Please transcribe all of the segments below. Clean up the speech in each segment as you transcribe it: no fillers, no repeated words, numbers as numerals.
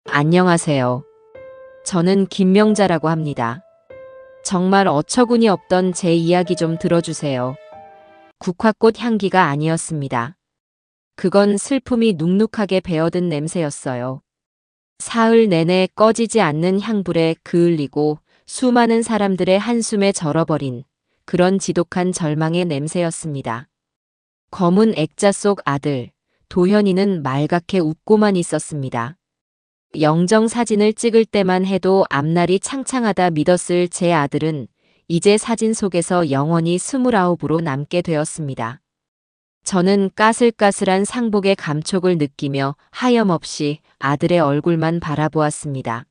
안녕하세요. 저는 김명자라고 합니다. 정말 어처구니 없던 제 이야기 좀 들어주세요. 국화꽃 향기가 아니었습니다. 그건 슬픔이 눅눅하게 배어든 냄새였어요. 사흘 내내 꺼지지 않는 향불에 그을리고 수많은 사람들의 한숨에 절어버린 그런 지독한 절망의 냄새였습니다. 검은 액자 속 아들, 도현이는 말갛게 웃고만 있었습니다. 영정 사진을 찍을 때만 해도 앞날이 창창하다 믿었을 제 아들은 이제 사진 속에서 영원히 29으로 남게 되었습니다. 저는 까슬까슬한 상복의 감촉을 느끼며 하염없이 아들의 얼굴만 바라보았습니다.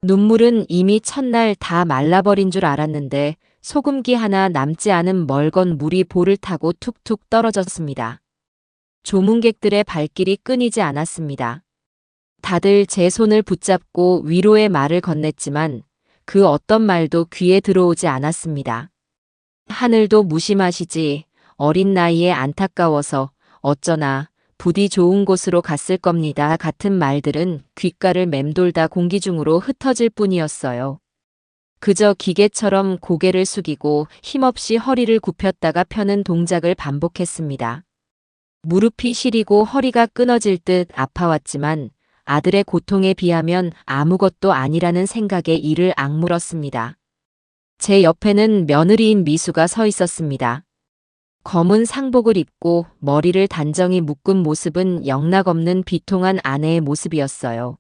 눈물은 이미 첫날 다 말라버린 줄 알았는데 소금기 하나 남지 않은 멀건 물이 볼을 타고 툭툭 떨어졌습니다. 조문객들의 발길이 끊이지 않았습니다. 다들 제 손을 붙잡고 위로의 말을 건넸지만 그 어떤 말도 귀에 들어오지 않았습니다. 하늘도 무심하시지, 어린 나이에 안타까워서 어쩌나 부디 좋은 곳으로 갔을 겁니다 같은 말들은 귓가를 맴돌다 공기 중으로 흩어질 뿐이었어요. 그저 기계처럼 고개를 숙이고 힘없이 허리를 굽혔다가 펴는 동작을 반복했습니다. 무릎이 시리고 허리가 끊어질 듯 아파왔지만 아들의 고통에 비하면 아무것도 아니라는 생각에 이를 악물었습니다. 제 옆에는 며느리인 미수가 서 있었습니다. 검은 상복을 입고 머리를 단정히 묶은 모습은 영락없는 비통한 아내의 모습이었어요.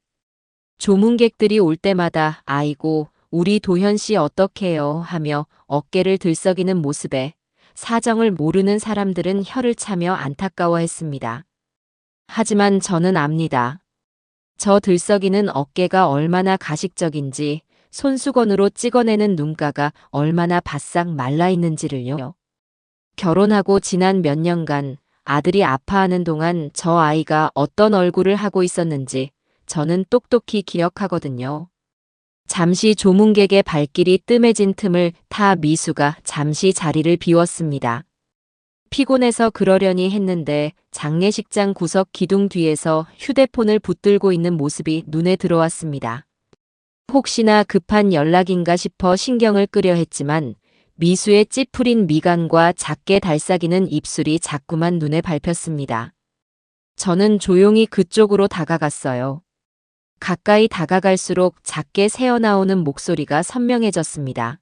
조문객들이 올 때마다 아이고 우리 도현 씨 어떡해요 하며 어깨를 들썩이는 모습에 사정을 모르는 사람들은 혀를 차며 안타까워했습니다. 하지만 저는 압니다. 저 들썩이는 어깨가 얼마나 가식적인지, 손수건으로 찍어내는 눈가가 얼마나 바싹 말라있는지를요. 결혼하고 지난 몇 년간 아들이 아파하는 동안 저 아이가 어떤 얼굴을 하고 있었는지 저는 똑똑히 기억하거든요. 잠시 조문객의 발길이 뜸해진 틈을 타 미수가 잠시 자리를 비웠습니다. 피곤해서 그러려니 했는데 장례식장 구석 기둥 뒤에서 휴대폰을 붙들고 있는 모습이 눈에 들어왔습니다. 혹시나 급한 연락인가 싶어 신경을 끄려 했지만 미수의 찌푸린 미간과 작게 달싹이는 입술이 자꾸만 눈에 밟혔습니다. 저는 조용히 그쪽으로 다가갔어요. 가까이 다가갈수록 작게 새어나오는 목소리가 선명해졌습니다.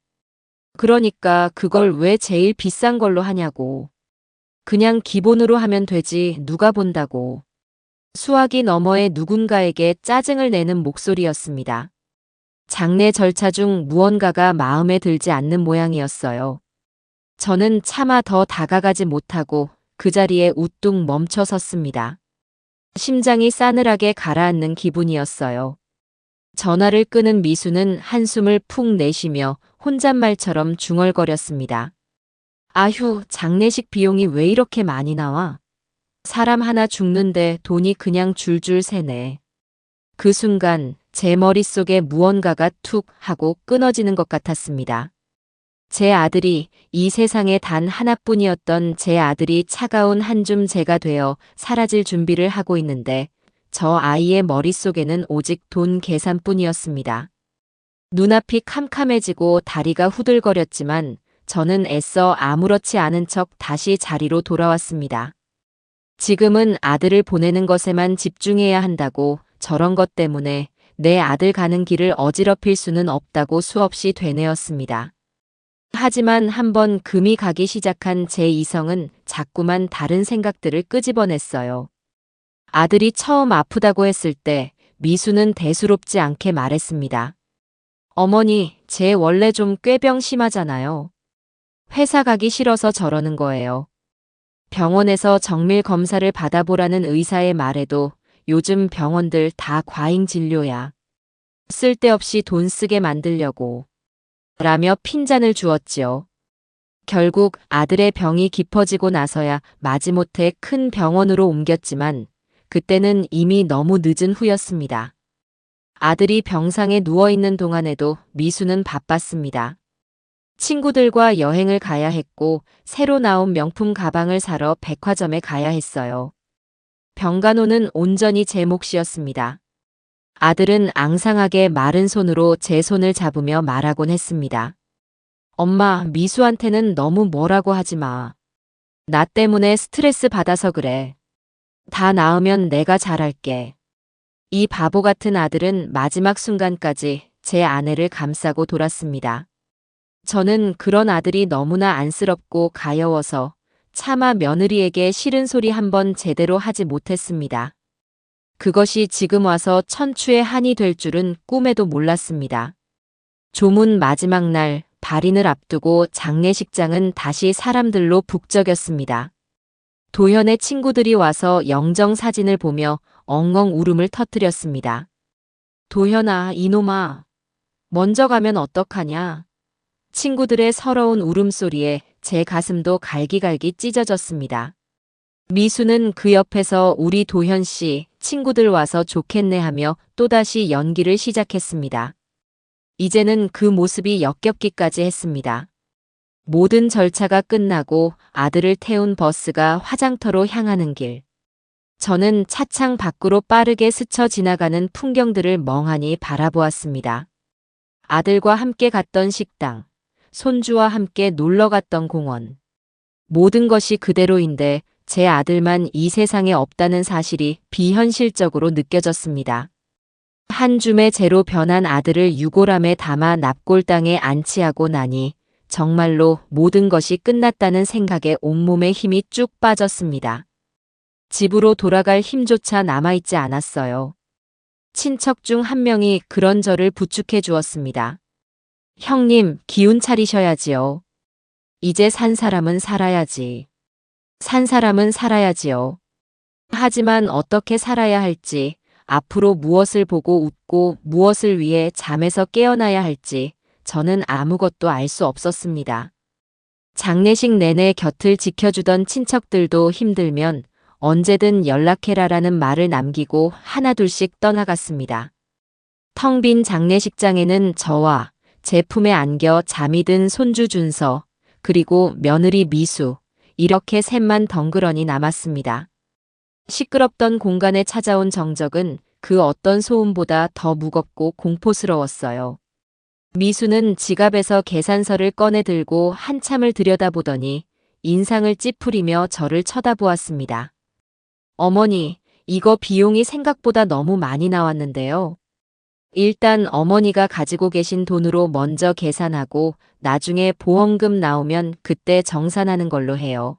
그러니까 그걸 왜 제일 비싼 걸로 하냐고. 그냥 기본으로 하면 되지 누가 본다고. 수화기 너머의 누군가에게 짜증을 내는 목소리였습니다. 장례 절차 중 무언가가 마음에 들지 않는 모양이었어요. 저는 차마 더 다가가지 못하고 그 자리에 우뚝 멈춰 섰습니다. 심장이 싸늘하게 가라앉는 기분이었어요. 전화를 끄는 미수는 한숨을 푹 내쉬며 혼잣말처럼 중얼거렸습니다. 아휴, 장례식 비용이 왜 이렇게 많이 나와? 사람 하나 죽는데 돈이 그냥 줄줄 새네. 그 순간 제 머릿속에 무언가가 툭 하고 끊어지는 것 같았습니다. 제 아들이, 이 세상에 단 하나뿐이었던 제 아들이 차가운 한 줌 재가 되어 사라질 준비를 하고 있는데 저 아이의 머릿속에는 오직 돈 계산뿐이었습니다. 눈앞이 캄캄해지고 다리가 후들거렸지만 저는 애써 아무렇지 않은 척 다시 자리로 돌아왔습니다. 지금은 아들을 보내는 것에만 집중해야 한다고, 저런 것 때문에 내 아들 가는 길을 어지럽힐 수는 없다고 수없이 되뇌었습니다. 하지만 한번 금이 가기 시작한 제 이성은 자꾸만 다른 생각들을 끄집어냈어요. 아들이 처음 아프다고 했을 때 미수는 대수롭지 않게 말했습니다. 어머니, 쟤 원래 좀 꾀병 심하잖아요. 회사 가기 싫어서 저러는 거예요. 병원에서 정밀 검사를 받아보라는 의사의 말에도 요즘 병원들 다 과잉 진료야. 쓸데없이 돈 쓰게 만들려고. 라며 핀잔을 주었지요. 결국 아들의 병이 깊어지고 나서야 마지못해 큰 병원으로 옮겼지만 그때는 이미 너무 늦은 후였습니다. 아들이 병상에 누워있는 동안에도 미수는 바빴습니다. 친구들과 여행을 가야 했고 새로 나온 명품 가방을 사러 백화점에 가야 했어요. 병간호는 온전히 제 몫이었습니다. 아들은 앙상하게 마른 손으로 제 손을 잡으며 말하곤 했습니다. 엄마, 미수한테는 너무 뭐라고 하지 마. 나 때문에 스트레스 받아서 그래. 다 나으면 내가 잘할게. 이 바보 같은 아들은 마지막 순간까지 제 아내를 감싸고 돌았습니다. 저는 그런 아들이 너무나 안쓰럽고 가여워서 차마 며느리에게 싫은 소리 한번 제대로 하지 못했습니다. 그것이 지금 와서 천추의 한이 될 줄은 꿈에도 몰랐습니다. 조문 마지막 날 발인을 앞두고 장례식장은 다시 사람들로 북적였습니다. 도현의 친구들이 와서 영정 사진을 보며 엉엉 울음을 터뜨렸습니다. 도현아, 이놈아, 먼저 가면 어떡하냐? 친구들의 서러운 울음소리에 제 가슴도 갈기갈기 찢어졌습니다. 미수는 그 옆에서 우리 도현 씨, 친구들 와서 좋겠네 하며 또다시 연기를 시작했습니다. 이제는 그 모습이 역겹기까지 했습니다. 모든 절차가 끝나고 아들을 태운 버스가 화장터로 향하는 길. 저는 차창 밖으로 빠르게 스쳐 지나가는 풍경들을 멍하니 바라보았습니다. 아들과 함께 갔던 식당, 손주와 함께 놀러 갔던 공원. 모든 것이 그대로인데 제 아들만 이 세상에 없다는 사실이 비현실적으로 느껴졌습니다. 한 줌의 재로 변한 아들을 유골함에 담아 납골당에 안치하고 나니 정말로 모든 것이 끝났다는 생각에 온몸에 힘이 쭉 빠졌습니다. 집으로 돌아갈 힘조차 남아있지 않았어요. 친척 중 한 명이 그런 저를 부축해 주었습니다. 형님, 기운 차리셔야지요. 이제 산 사람은 살아야지. 산 사람은 살아야지요. 하지만 어떻게 살아야 할지, 앞으로 무엇을 보고 웃고 무엇을 위해 잠에서 깨어나야 할지 저는 아무것도 알 수 없었습니다. 장례식 내내 곁을 지켜주던 친척들도 힘들면 언제든 연락해라라는 말을 남기고 하나둘씩 떠나갔습니다. 텅 빈 장례식장에는 저와 제 품에 안겨 잠이 든 손주 준서, 그리고 며느리 미수, 이렇게 셋만 덩그러니 남았습니다. 시끄럽던 공간에 찾아온 정적은 그 어떤 소음보다 더 무겁고 공포스러웠어요. 미수는 지갑에서 계산서를 꺼내 들고 한참을 들여다보더니 인상을 찌푸리며 저를 쳐다보았습니다. 어머니, 이거 비용이 생각보다 너무 많이 나왔는데요. 일단 어머니가 가지고 계신 돈으로 먼저 계산하고 나중에 보험금 나오면 그때 정산하는 걸로 해요.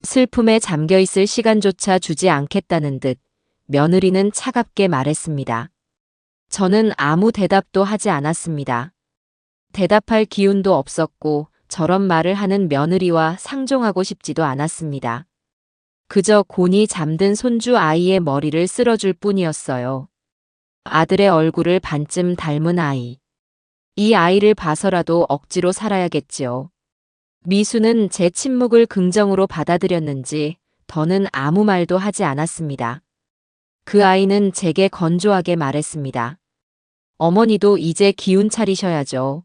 슬픔에 잠겨있을 시간조차 주지 않겠다는 듯 며느리는 차갑게 말했습니다. 저는 아무 대답도 하지 않았습니다. 대답할 기운도 없었고 저런 말을 하는 며느리와 상종하고 싶지도 않았습니다. 그저 곤히 잠든 손주 아이의 머리를 쓸어줄 뿐이었어요. 아들의 얼굴을 반쯤 닮은 아이. 이 아이를 봐서라도 억지로 살아야겠지요. 미수는 제 침묵을 긍정으로 받아들였는지 더는 아무 말도 하지 않았습니다. 그 아이는 제게 건조하게 말했습니다. 어머니도 이제 기운 차리셔야죠.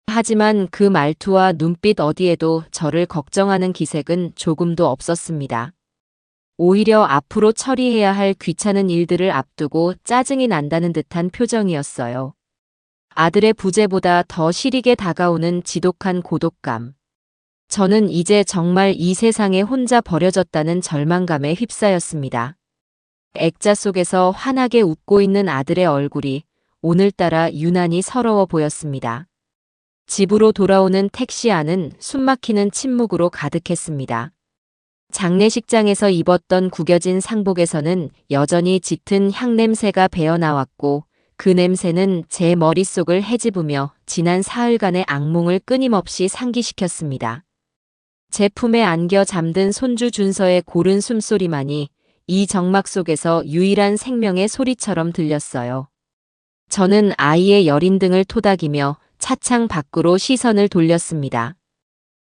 하지만 그 말투와 눈빛 어디에도 저를 걱정하는 기색은 조금도 없었습니다. 오히려 앞으로 처리해야 할 귀찮은 일들을 앞두고 짜증이 난다는 듯한 표정이었어요. 아들의 부재보다 더 시리게 다가오는 지독한 고독감. 저는 이제 정말 이 세상에 혼자 버려졌다는 절망감에 휩싸였습니다. 액자 속에서 환하게 웃고 있는 아들의 얼굴이 오늘따라 유난히 서러워 보였습니다. 집으로 돌아오는 택시 안은 숨막히는 침묵으로 가득했습니다. 장례식장에서 입었던 구겨진 상복에서는 여전히 짙은 향냄새가 배어나왔고 그 냄새는 제 머릿속을 헤집으며 지난 사흘간의 악몽을 끊임없이 상기시켰습니다. 제 품에 안겨 잠든 손주 준서의 고른 숨소리만이 이 정막 속에서 유일한 생명의 소리처럼 들렸어요. 저는 아이의 여린 등을 토닥이며 차창 밖으로 시선을 돌렸습니다.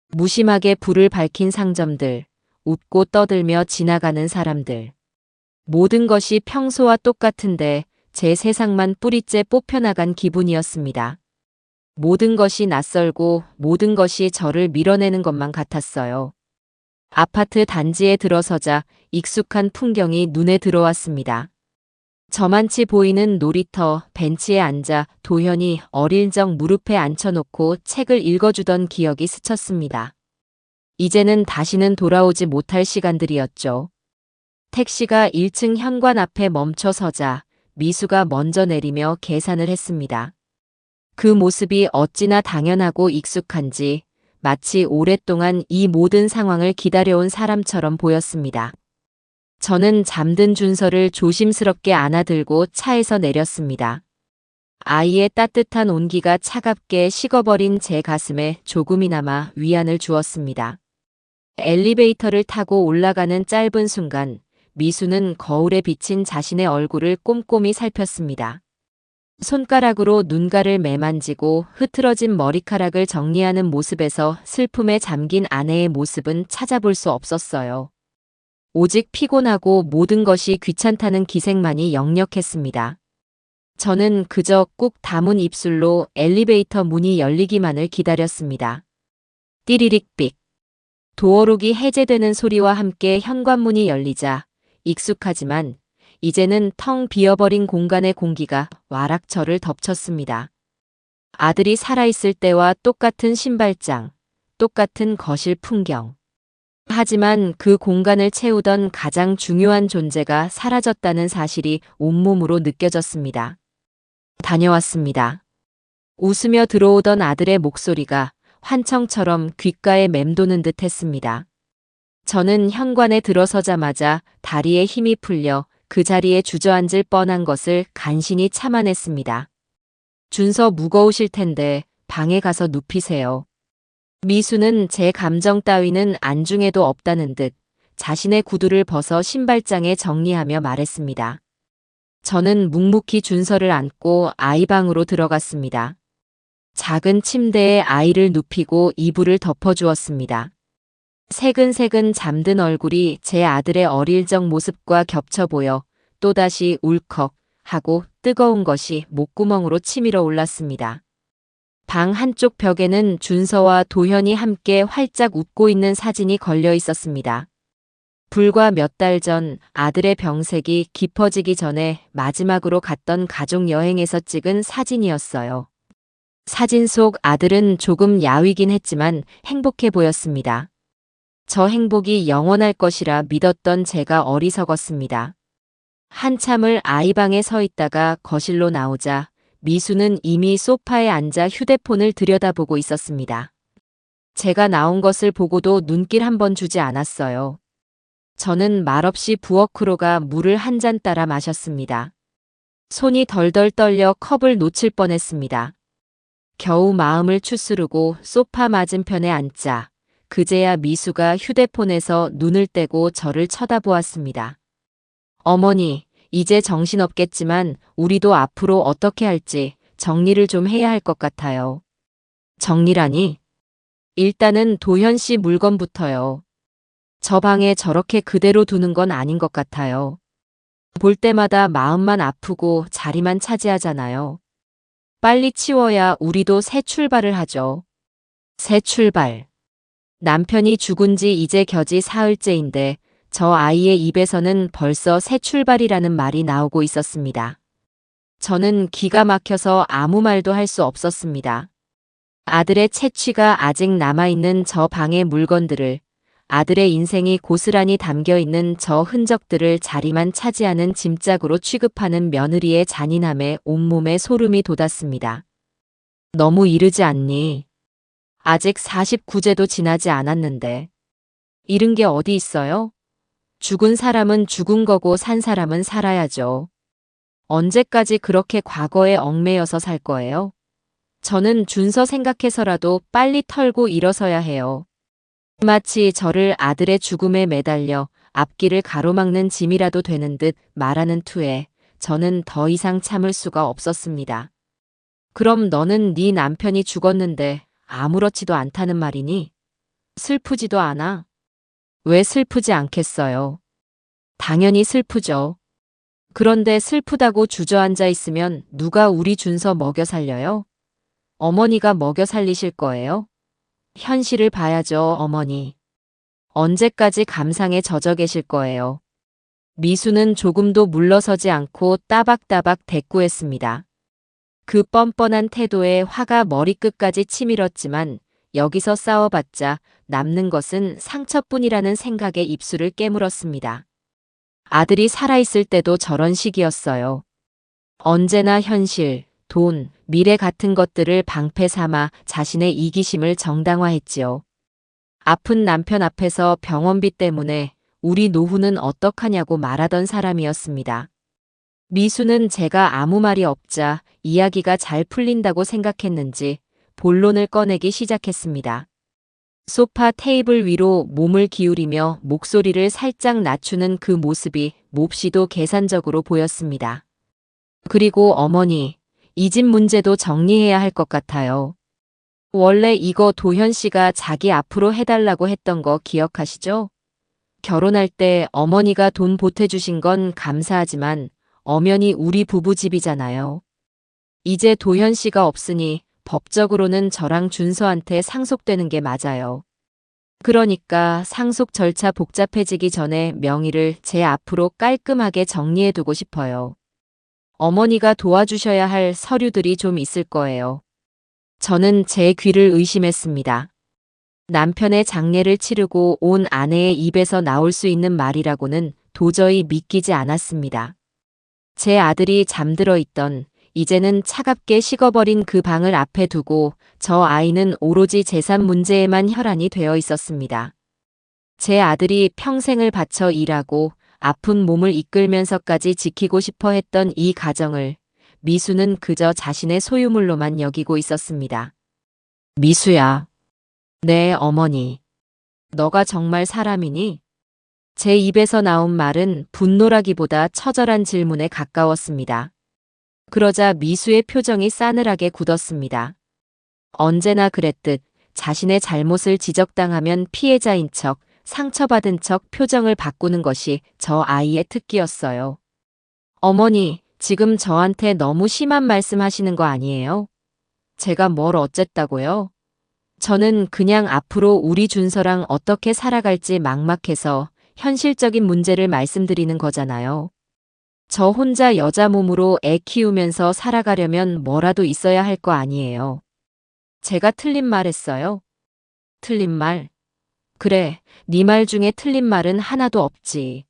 무심하게 불을 밝힌 상점들, 웃고 떠들며 지나가는 사람들. 모든 것이 평소와 똑같은데 제 세상만 뿌리째 뽑혀나간 기분이었습니다. 모든 것이 낯설고 모든 것이 저를 밀어내는 것만 같았어요. 아파트 단지에 들어서자 익숙한 풍경이 눈에 들어왔습니다. 저만치 보이는 놀이터 벤치에 앉아 도현이 어릴 적 무릎에 앉혀놓고 책을 읽어주던 기억이 스쳤습니다. 이제는 다시는 돌아오지 못할 시간들이었죠. 택시가 1층 현관 앞에 멈춰 서자 미수가 먼저 내리며 계산을 했습니다. 그 모습이 어찌나 당연하고 익숙한지 마치 오랫동안 이 모든 상황을 기다려온 사람처럼 보였습니다. 저는 잠든 준서를 조심스럽게 안아들고 차에서 내렸습니다. 아이의 따뜻한 온기가 차갑게 식어버린 제 가슴에 조금이나마 위안을 주었습니다. 엘리베이터를 타고 올라가는 짧은 순간 미수는 거울에 비친 자신의 얼굴을 꼼꼼히 살폈습니다. 손가락으로 눈가를 매만지고 흐트러진 머리카락을 정리하는 모습에서 슬픔에 잠긴 아내의 모습은 찾아볼 수 없었어요. 오직 피곤하고 모든 것이 귀찮다는 기색만이 역력했습니다. 저는 그저 꾹 다문 입술로 엘리베이터 문이 열리기만을 기다렸습니다. 띠리릭 삑. 도어록이 해제되는 소리와 함께 현관문이 열리자 익숙하지만 이제는 텅 비어버린 공간의 공기가 와락 저를 덮쳤습니다. 아들이 살아있을 때와 똑같은 신발장, 똑같은 거실 풍경. 하지만 그 공간을 채우던 가장 중요한 존재가 사라졌다는 사실이 온몸으로 느껴졌습니다. 다녀왔습니다. 웃으며 들어오던 아들의 목소리가 환청처럼 귓가에 맴도는 듯 했습니다. 저는 현관에 들어서자마자 다리에 힘이 풀려 그 자리에 주저앉을 뻔한 것을 간신히 참아냈습니다. 준서 무거우실 텐데 방에 가서 눕히세요. 미수는 제 감정 따위는 안중에도 없다는 듯 자신의 구두를 벗어 신발장에 정리하며 말했습니다. 저는 묵묵히 준서를 안고 아이 방으로 들어갔습니다. 작은 침대에 아이를 눕히고 이불을 덮어주었습니다. 새근새근 잠든 얼굴이 제 아들의 어릴 적 모습과 겹쳐 보여 또다시 울컥 하고 뜨거운 것이 목구멍으로 치밀어 올랐습니다. 방 한쪽 벽에는 준서와 도현이 함께 활짝 웃고 있는 사진이 걸려 있었습니다. 불과 몇 달 전 아들의 병색이 깊어지기 전에 마지막으로 갔던 가족 여행에서 찍은 사진이었어요. 사진 속 아들은 조금 야위긴 했지만 행복해 보였습니다. 저 행복이 영원할 것이라 믿었던 제가 어리석었습니다. 한참을 아이방에 서 있다가 거실로 나오자 미수는 이미 소파에 앉아 휴대폰을 들여다보고 있었습니다. 제가 나온 것을 보고도 눈길 한 번 주지 않았어요. 저는 말없이 부엌으로 물을 한 잔 따라 마셨습니다. 손이 덜덜 떨려 컵을 놓칠 뻔했습니다. 겨우 마음을 추스르고 소파 맞은편에 앉자 그제야 미수가 휴대폰에서 눈을 떼고 저를 쳐다보았습니다. 어머니, 이제 정신없겠지만 우리도 앞으로 어떻게 할지 정리를 좀 해야 할 것 같아요. 정리라니? 일단은 도현 씨 물건부터요. 저 방에 저렇게 그대로 두는 건 아닌 것 같아요. 볼 때마다 마음만 아프고 자리만 차지하잖아요. 빨리 치워야 우리도 새 출발을 하죠. 새 출발. 남편이 죽은 지 이제 겨지 사흘째인데 저 아이의 입에서는 벌써 새 출발이라는 말이 나오고 있었습니다. 저는 기가 막혀서 아무 말도 할 수 없었습니다. 아들의 채취가 아직 남아있는 저 방의 물건들을, 아들의 인생이 고스란히 담겨있는 저 흔적들을 자리만 차지하는 짐짝으로 취급하는 며느리의 잔인함에 온몸에 소름이 돋았습니다. 너무 이르지 않니? 아직 49제도 지나지 않았는데. 이른 게 어디 있어요? 죽은 사람은 죽은 거고 산 사람은 살아야죠. 언제까지 그렇게 과거에 얽매여서 살 거예요? 저는 준서 생각해서라도 빨리 털고 일어서야 해요. 마치 저를 아들의 죽음에 매달려 앞길을 가로막는 짐이라도 되는 듯 말하는 투에 저는 더 이상 참을 수가 없었습니다. 그럼 너는 네 남편이 죽었는데 아무렇지도 않다는 말이니? 슬프지도 않아? 왜 슬프지 않겠어요? 당연히 슬프죠. 그런데 슬프다고 주저앉아 있으면 누가 우리 준서 먹여 살려요? 어머니가 먹여 살리실 거예요? 현실을 봐야죠, 어머니. 언제까지 감상에 젖어 계실 거예요? 미수는 조금도 물러서지 않고 따박따박 대꾸했습니다. 그 뻔뻔한 태도에 화가 머리끝까지 치밀었지만 여기서 싸워봤자 남는 것은 상처뿐이라는 생각에 입술을 깨물었습니다. 아들이 살아있을 때도 저런 식이었어요. 언제나 현실, 돈, 미래 같은 것들을 방패 삼아 자신의 이기심을 정당화했지요. 아픈 남편 앞에서 병원비 때문에 우리 노후는 어떡하냐고 말하던 사람이었습니다. 미수는 제가 아무 말이 없자 이야기가 잘 풀린다고 생각했는지 본론을 꺼내기 시작했습니다. 소파 테이블 위로 몸을 기울이며 목소리를 살짝 낮추는 그 모습이 몹시도 계산적으로 보였습니다. 그리고 어머니, 이 집 문제도 정리해야 할 것 같아요. 원래 이거 도현 씨가 자기 앞으로 해달라고 했던 거 기억하시죠? 결혼할 때 어머니가 돈 보태주신 건 감사하지만 엄연히 우리 부부 집이잖아요. 이제 도현 씨가 없으니 법적으로는 저랑 준서한테 상속되는 게 맞아요. 그러니까 상속 절차 복잡해지기 전에 명의를 제 앞으로 깔끔하게 정리해두고 싶어요. 어머니가 도와주셔야 할 서류들이 좀 있을 거예요. 저는 제 귀를 의심했습니다. 남편의 장례를 치르고 온 아내의 입에서 나올 수 있는 말이라고는 도저히 믿기지 않았습니다. 제 아들이 잠들어 있던, 이제는 차갑게 식어버린 그 방을 앞에 두고 저 아이는 오로지 재산 문제에만 혈안이 되어 있었습니다. 제 아들이 평생을 바쳐 일하고 아픈 몸을 이끌면서까지 지키고 싶어 했던 이 가정을 미수는 그저 자신의 소유물로만 여기고 있었습니다. 미수야. 네, 어머니. 너가 정말 사람이니? 제 입에서 나온 말은 분노라기보다 처절한 질문에 가까웠습니다. 그러자 미수의 표정이 싸늘하게 굳었습니다. 언제나 그랬듯 자신의 잘못을 지적당하면 피해자인 척, 상처받은 척 표정을 바꾸는 것이 저 아이의 특기였어요. 어머니, 지금 저한테 너무 심한 말씀 하시는 거 아니에요? 제가 뭘 어쨌다고요? 저는 그냥 앞으로 우리 준서랑 어떻게 살아갈지 막막해서 현실적인 문제를 말씀드리는 거잖아요. 저 혼자 여자 몸으로 애 키우면서 살아가려면 뭐라도 있어야 할 거 아니에요. 제가 틀린 말 했어요? 틀린 말? 그래, 네 말 중에 틀린 말은 하나도 없지.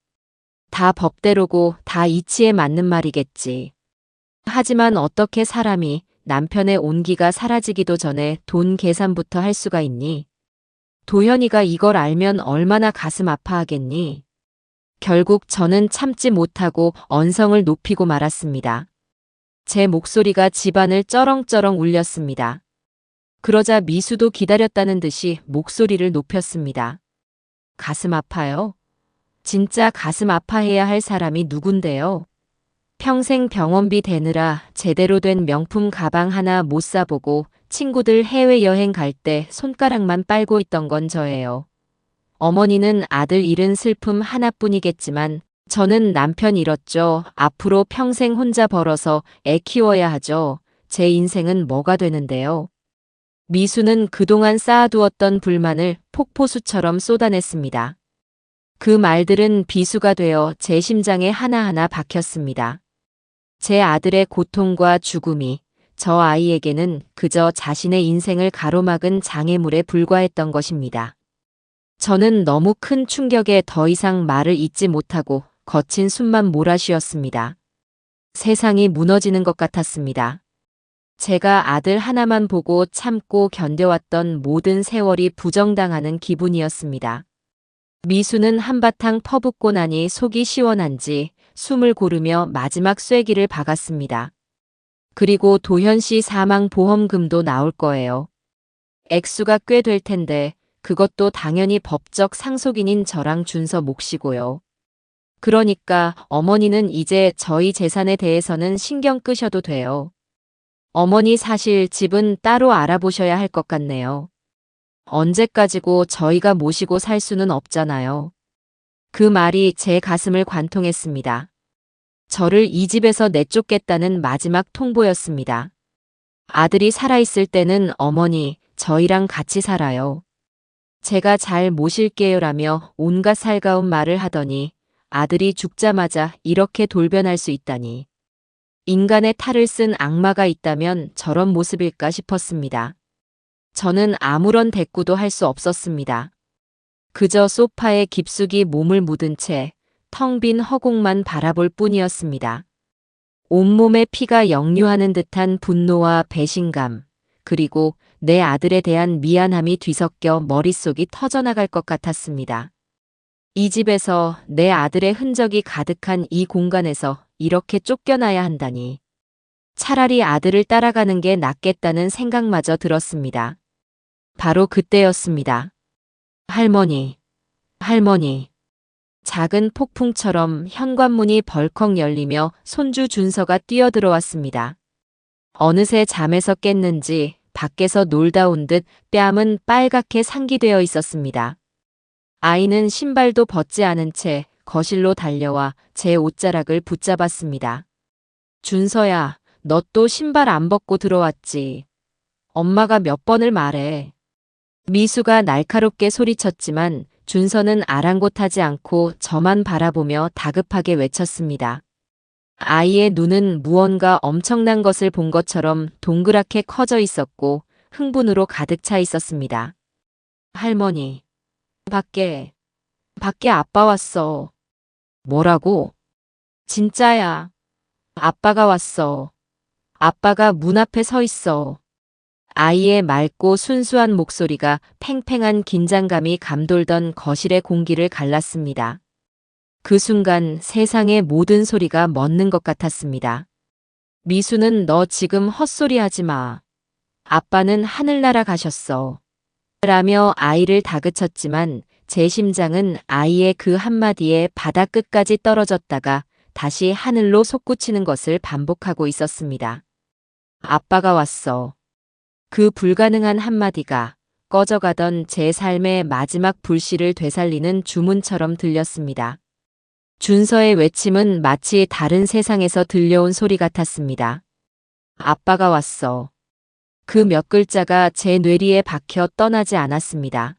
다 법대로고 다 이치에 맞는 말이겠지. 하지만 어떻게 사람이 남편의 온기가 사라지기도 전에 돈 계산부터 할 수가 있니? 도현이가 이걸 알면 얼마나 가슴 아파하겠니? 결국 저는 참지 못하고 언성을 높이고 말았습니다. 제 목소리가 집안을 쩌렁쩌렁 울렸습니다. 그러자 미수도 기다렸다는 듯이 목소리를 높였습니다. 가슴 아파요? 진짜 가슴 아파해야 할 사람이 누군데요? 평생 병원비 대느라 제대로 된 명품 가방 하나 못 사보고 친구들 해외여행 갈 때 손가락만 빨고 있던 건 저예요. 어머니는 아들 잃은 슬픔 하나뿐이겠지만 저는 남편 잃었죠. 앞으로 평생 혼자 벌어서 애 키워야 하죠. 제 인생은 뭐가 되는데요. 미수는 그동안 쌓아두었던 불만을 폭포수처럼 쏟아냈습니다. 그 말들은 비수가 되어 제 심장에 하나하나 박혔습니다. 제 아들의 고통과 죽음이 저 아이에게는 그저 자신의 인생을 가로막은 장애물에 불과했던 것입니다. 저는 너무 큰 충격에 더 이상 말을 잇지 못하고 거친 숨만 몰아쉬었습니다. 세상이 무너지는 것 같았습니다. 제가 아들 하나만 보고 참고 견뎌왔던 모든 세월이 부정당하는 기분이었습니다. 미수는 한바탕 퍼붓고 나니 속이 시원한지 숨을 고르며 마지막 쐐기를 박았습니다. 그리고 도현 씨 사망 보험금도 나올 거예요. 액수가 꽤 될 텐데 그것도 당연히 법적 상속인인 저랑 준서 몫이고요. 그러니까 어머니는 이제 저희 재산에 대해서는 신경 끄셔도 돼요. 어머니 사실 집은 따로 알아보셔야 할 것 같네요. 언제까지고 저희가 모시고 살 수는 없잖아요. 그 말이 제 가슴을 관통했습니다. 저를 이 집에서 내쫓겠다는 마지막 통보였습니다. 아들이 살아있을 때는 어머니, 저희랑 같이 살아요. 제가 잘 모실게요라며 온갖 살가운 말을 하더니 아들이 죽자마자 이렇게 돌변할 수 있다니. 인간의 탈을 쓴 악마가 있다면 저런 모습일까 싶었습니다. 저는 아무런 대꾸도 할 수 없었습니다. 그저 소파에 깊숙이 몸을 묻은 채 텅 빈 허공만 바라볼 뿐이었습니다. 온몸에 피가 역류하는 듯한 분노와 배신감, 그리고 내 아들에 대한 미안함이 뒤섞여 머릿속이 터져나갈 것 같았습니다. 이 집에서 내 아들의 흔적이 가득한 이 공간에서 이렇게 쫓겨나야 한다니. 차라리 아들을 따라가는 게 낫겠다는 생각마저 들었습니다. 바로 그때였습니다. 할머니, 할머니. 작은 폭풍처럼 현관문이 벌컥 열리며 손주 준서가 뛰어들어왔습니다. 어느새 잠에서 깼는지 밖에서 놀다 온 듯 뺨은 빨갛게 상기되어 있었습니다. 아이는 신발도 벗지 않은 채 거실로 달려와 제 옷자락을 붙잡았습니다. 준서야, 너 또 신발 안 벗고 들어왔지. 엄마가 몇 번을 말해. 미수가 날카롭게 소리쳤지만 준서는 아랑곳하지 않고 저만 바라보며 다급하게 외쳤습니다. 아이의 눈은 무언가 엄청난 것을 본 것처럼 동그랗게 커져 있었고 흥분으로 가득 차 있었습니다. 할머니, 밖에 아빠 왔어. 뭐라고? 진짜야. 아빠가 왔어. 아빠가 문 앞에 서 있어. 아이의 맑고 순수한 목소리가 팽팽한 긴장감이 감돌던 거실의 공기를 갈랐습니다. 그 순간 세상의 모든 소리가 멎는 것 같았습니다. 미수는 너 지금 헛소리 하지 마. 아빠는 하늘나라 가셨어. 라며 아이를 다그쳤지만 제 심장은 아이의 그 한마디에 바다 끝까지 떨어졌다가 다시 하늘로 솟구치는 것을 반복하고 있었습니다. 아빠가 왔어. 그 불가능한 한마디가 꺼져가던 제 삶의 마지막 불씨를 되살리는 주문처럼 들렸습니다. 준서의 외침은 마치 다른 세상에서 들려온 소리 같았습니다. 아빠가 왔어. 그 몇 글자가 제 뇌리에 박혀 떠나지 않았습니다.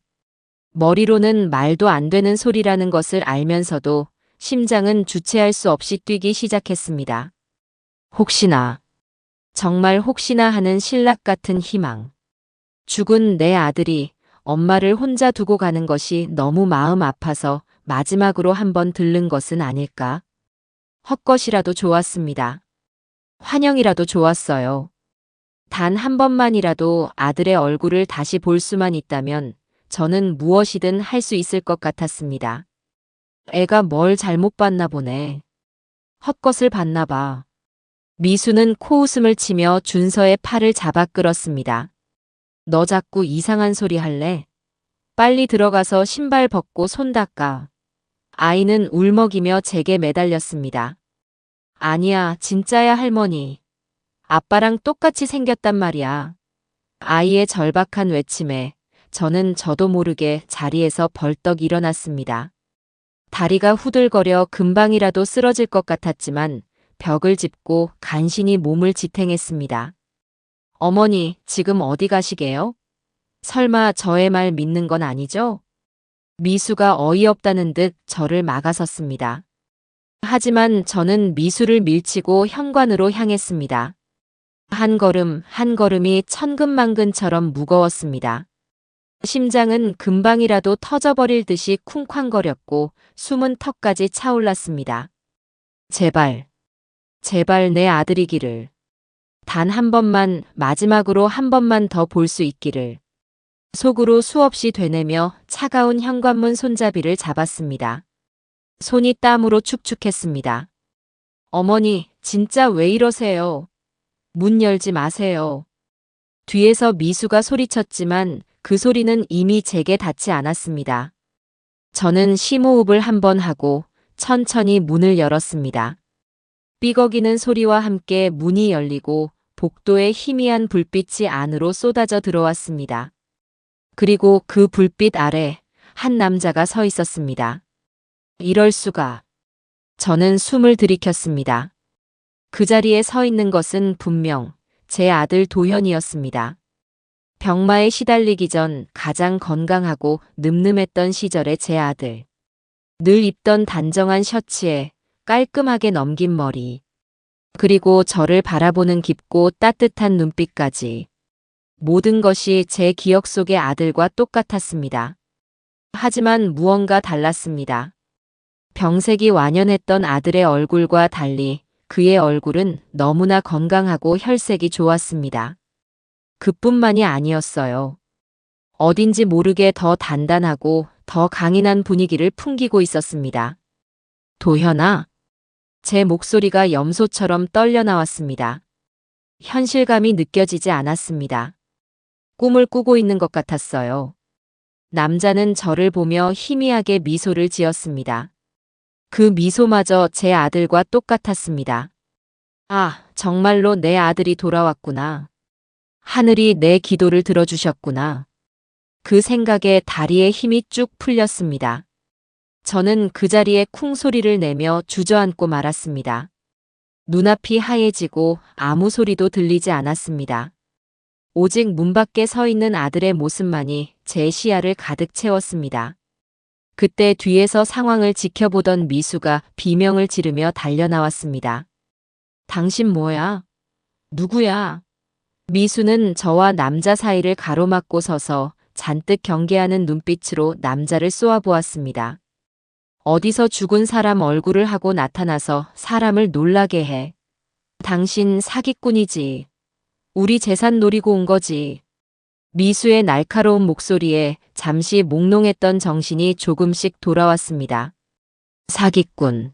머리로는 말도 안 되는 소리라는 것을 알면서도 심장은 주체할 수 없이 뛰기 시작했습니다. 혹시나, 정말 혹시나 하는 신락 같은 희망. 죽은 내 아들이 엄마를 혼자 두고 가는 것이 너무 마음 아파서 마지막으로 한번 들른 것은 아닐까? 헛것이라도 좋았습니다. 환영이라도 좋았어요. 단 한 번만이라도 아들의 얼굴을 다시 볼 수만 있다면 저는 무엇이든 할 수 있을 것 같았습니다. 애가 뭘 잘못 봤나 보네. 헛것을 봤나 봐. 미수는 코웃음을 치며 준서의 팔을 잡아 끌었습니다. 너 자꾸 이상한 소리 할래? 빨리 들어가서 신발 벗고 손 닦아. 아이는 울먹이며 제게 매달렸습니다. 아니야, 진짜야 할머니. 아빠랑 똑같이 생겼단 말이야. 아이의 절박한 외침에 저도 모르게 자리에서 벌떡 일어났습니다. 다리가 후들거려 금방이라도 쓰러질 것 같았지만 벽을 짚고 간신히 몸을 지탱했습니다. 어머니, 지금 어디 가시게요? 설마 저의 말 믿는 건 아니죠? 미수가 어이없다는 듯 저를 막아섰습니다. 하지만 저는 미수를 밀치고 현관으로 향했습니다. 한 걸음 한 걸음이 천근만근처럼 무거웠습니다. 심장은 금방이라도 터져버릴 듯이 쿵쾅거렸고 숨은 턱까지 차올랐습니다. 제발, 제발 내 아들이기를. 단 한 번만, 마지막으로 한 번만 더 볼 수 있기를. 속으로 수없이 되뇌며 차가운 현관문 손잡이를 잡았습니다. 손이 땀으로 축축했습니다. 어머니, 진짜 왜 이러세요? 문 열지 마세요. 뒤에서 미수가 소리쳤지만 그 소리는 이미 제게 닿지 않았습니다. 저는 심호흡을 한 번 하고 천천히 문을 열었습니다. 삐걱이는 소리와 함께 문이 열리고 복도의 희미한 불빛이 안으로 쏟아져 들어왔습니다. 그리고 그 불빛 아래 한 남자가 서 있었습니다. 이럴 수가. 저는 숨을 들이켰습니다. 그 자리에 서 있는 것은 분명 제 아들 도현이었습니다. 병마에 시달리기 전 가장 건강하고 늠름했던 시절의 제 아들. 늘 입던 단정한 셔츠에 깔끔하게 넘긴 머리. 그리고 저를 바라보는 깊고 따뜻한 눈빛까지. 모든 것이 제 기억 속의 아들과 똑같았습니다. 하지만 무언가 달랐습니다. 병색이 완연했던 아들의 얼굴과 달리 그의 얼굴은 너무나 건강하고 혈색이 좋았습니다. 그뿐만이 아니었어요. 어딘지 모르게 더 단단하고 더 강인한 분위기를 풍기고 있었습니다. 도현아, 제 목소리가 염소처럼 떨려 나왔습니다. 현실감이 느껴지지 않았습니다. 꿈을 꾸고 있는 것 같았어요. 남자는 저를 보며 희미하게 미소를 지었습니다. 그 미소마저 제 아들과 똑같았습니다. 아, 정말로 내 아들이 돌아왔구나. 하늘이 내 기도를 들어주셨구나. 그 생각에 다리에 힘이 쭉 풀렸습니다. 저는 그 자리에 쿵 소리를 내며 주저앉고 말았습니다. 눈앞이 하얘지고 아무 소리도 들리지 않았습니다. 오직 문 밖에 서 있는 아들의 모습만이 제 시야를 가득 채웠습니다. 그때 뒤에서 상황을 지켜보던 미수가 비명을 지르며 달려나왔습니다. 당신 뭐야? 누구야? 미수는 저와 남자 사이를 가로막고 서서 잔뜩 경계하는 눈빛으로 남자를 쏘아보았습니다. 어디서 죽은 사람 얼굴을 하고 나타나서 사람을 놀라게 해. 당신 사기꾼이지. 우리 재산 노리고 온 거지. 미수의 날카로운 목소리에 잠시 몽롱했던 정신이 조금씩 돌아왔습니다. 사기꾼.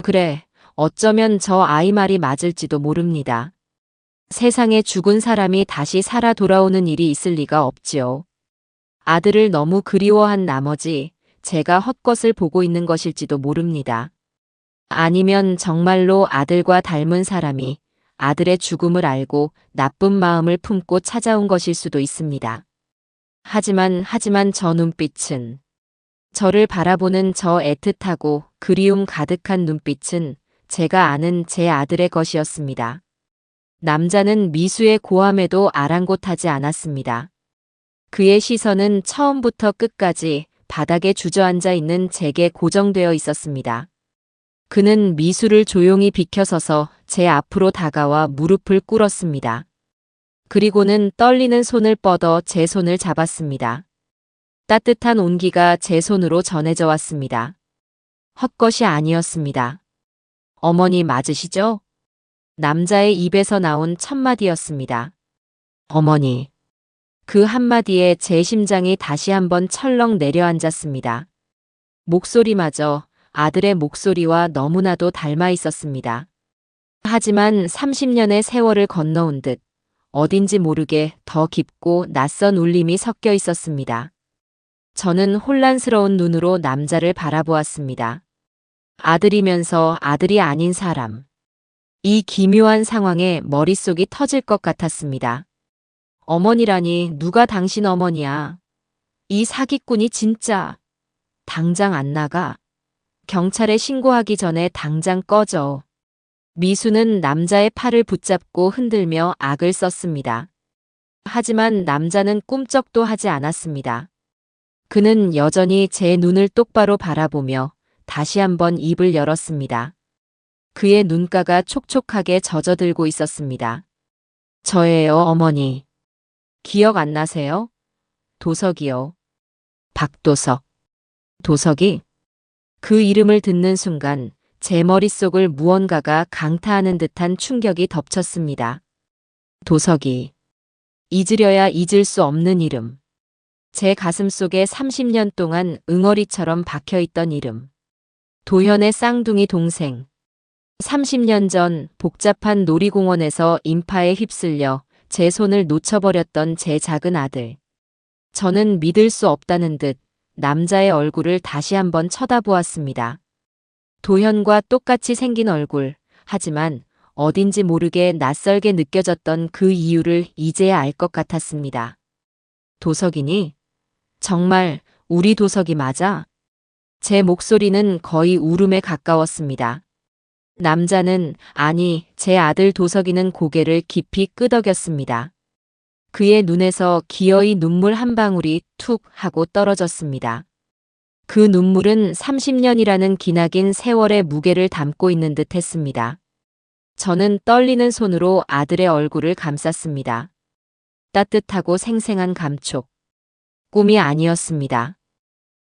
그래, 어쩌면 저 아이 말이 맞을지도 모릅니다. 세상에 죽은 사람이 다시 살아 돌아오는 일이 있을 리가 없지요. 아들을 너무 그리워한 나머지 제가 헛것을 보고 있는 것일지도 모릅니다. 아니면 정말로 아들과 닮은 사람이 아들의 죽음을 알고 나쁜 마음을 품고 찾아온 것일 수도 있습니다. 하지만 저 눈빛은, 저를 바라보는 저 애틋하고 그리움 가득한 눈빛은 제가 아는 제 아들의 것이었습니다. 남자는 미수의 고함에도 아랑곳하지 않았습니다. 그의 시선은 처음부터 끝까지 바닥에 주저앉아 있는 제게 고정되어 있었습니다. 그는 미수를 조용히 비켜서서 제 앞으로 다가와 무릎을 꿇었습니다. 그리고는 떨리는 손을 뻗어 제 손을 잡았습니다. 따뜻한 온기가 제 손으로 전해져 왔습니다. 헛것이 아니었습니다. 어머니 맞으시죠? 남자의 입에서 나온 첫마디였습니다. 어머니. 그 한마디에 제 심장이 다시 한번 철렁 내려앉았습니다. 목소리마저 아들의 목소리와 너무나도 닮아 있었습니다. 하지만 30년의 세월을 건너온 듯 어딘지 모르게 더 깊고 낯선 울림이 섞여 있었습니다. 저는 혼란스러운 눈으로 남자를 바라보았습니다. 아들이면서 아들이 아닌 사람. 이 기묘한 상황에 머릿속이 터질 것 같았습니다. 어머니라니 누가 당신 어머니야. 이 사기꾼이 진짜. 당장 안 나가. 경찰에 신고하기 전에 당장 꺼져. 미수는 남자의 팔을 붙잡고 흔들며 악을 썼습니다. 하지만 남자는 꿈쩍도 하지 않았습니다. 그는 여전히 제 눈을 똑바로 바라보며 다시 한번 입을 열었습니다. 그의 눈가가 촉촉하게 젖어들고 있었습니다. 저예요, 어머니. 기억 안 나세요? 도석이요. 박도석. 도석이? 그 이름을 듣는 순간 제 머릿속을 무언가가 강타하는 듯한 충격이 덮쳤습니다. 도석이. 잊으려야 잊을 수 없는 이름. 제 가슴 속에 30년 동안 응어리처럼 박혀있던 이름. 도현의 쌍둥이 동생. 30년 전 복잡한 놀이공원에서 인파에 휩쓸려 제 손을 놓쳐버렸던 제 작은 아들. 저는 믿을 수 없다는 듯 남자의 얼굴을 다시 한번 쳐다보았습니다. 도현과 똑같이 생긴 얼굴, 하지만 어딘지 모르게 낯설게 느껴졌던 그 이유를 이제야 알 것 같았습니다. 도석이니? 정말 우리 도석이 맞아? 제 목소리는 거의 울음에 가까웠습니다. 남자는, 아니, 제 아들 도석이는 고개를 깊이 끄덕였습니다. 그의 눈에서 기어이 눈물 한 방울이 툭 하고 떨어졌습니다. 그 눈물은 30년이라는 기나긴 세월의 무게를 담고 있는 듯 했습니다. 저는 떨리는 손으로 아들의 얼굴을 감쌌습니다. 따뜻하고 생생한 감촉. 꿈이 아니었습니다.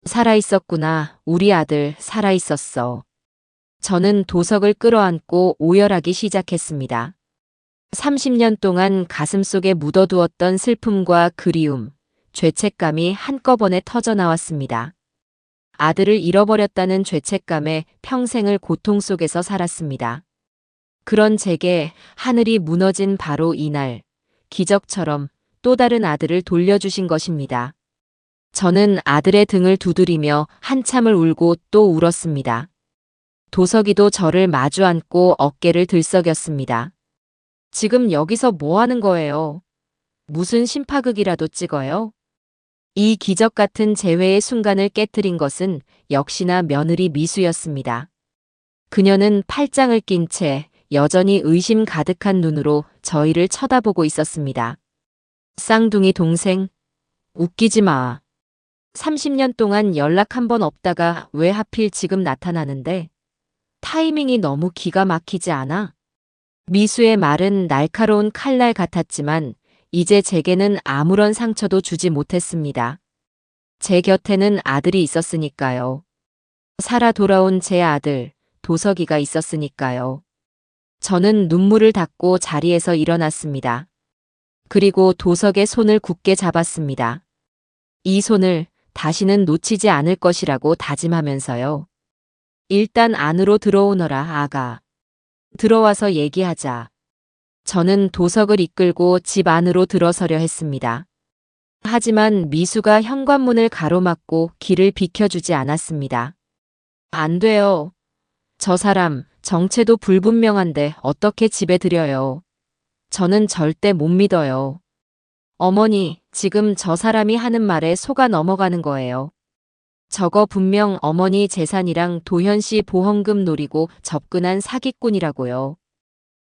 살아있었구나. 우리 아들 살아있었어. 저는 도석을 끌어안고 오열하기 시작했습니다. 30년 동안 가슴속에 묻어두었던 슬픔과 그리움, 죄책감이 한꺼번에 터져나왔습니다. 아들을 잃어버렸다는 죄책감에 평생을 고통 속에서 살았습니다. 그런 제게 하늘이 무너진 바로 이날, 기적처럼 또 다른 아들을 돌려주신 것입니다. 저는 아들의 등을 두드리며 한참을 울고 또 울었습니다. 도석이도 저를 마주 앉고 어깨를 들썩였습니다. 지금 여기서 뭐 하는 거예요? 무슨 심파극이라도 찍어요? 이 기적 같은 재회의 순간을 깨트린 것은 역시나 며느리 미수였습니다. 그녀는 팔짱을 낀 채 여전히 의심 가득한 눈으로 저희를 쳐다보고 있었습니다. 쌍둥이 동생, 웃기지 마. 30년 동안 연락 한 번 없다가 왜 하필 지금 나타나는데? 타이밍이 너무 기가 막히지 않아? 미수의 말은 날카로운 칼날 같았지만 이제 제게는 아무런 상처도 주지 못했습니다. 제 곁에는 아들이 있었으니까요. 살아 돌아온 제 아들, 도석이가 있었으니까요. 저는 눈물을 닦고 자리에서 일어났습니다. 그리고 도석의 손을 굳게 잡았습니다. 이 손을 다시는 놓치지 않을 것이라고 다짐하면서요. 일단 안으로 들어오너라, 아가. 들어와서 얘기하자. 저는 도석을 이끌고 집 안으로 들어서려 했습니다. 하지만 미수가 현관문을 가로막고 길을 비켜주지 않았습니다. 안 돼요. 저 사람 정체도 불분명한데 어떻게 집에 들여요. 저는 절대 못 믿어요. 어머니, 지금 저 사람이 하는 말에 속아 넘어가는 거예요. 저거 분명 어머니 재산이랑 도현 씨 보험금 노리고 접근한 사기꾼이라고요.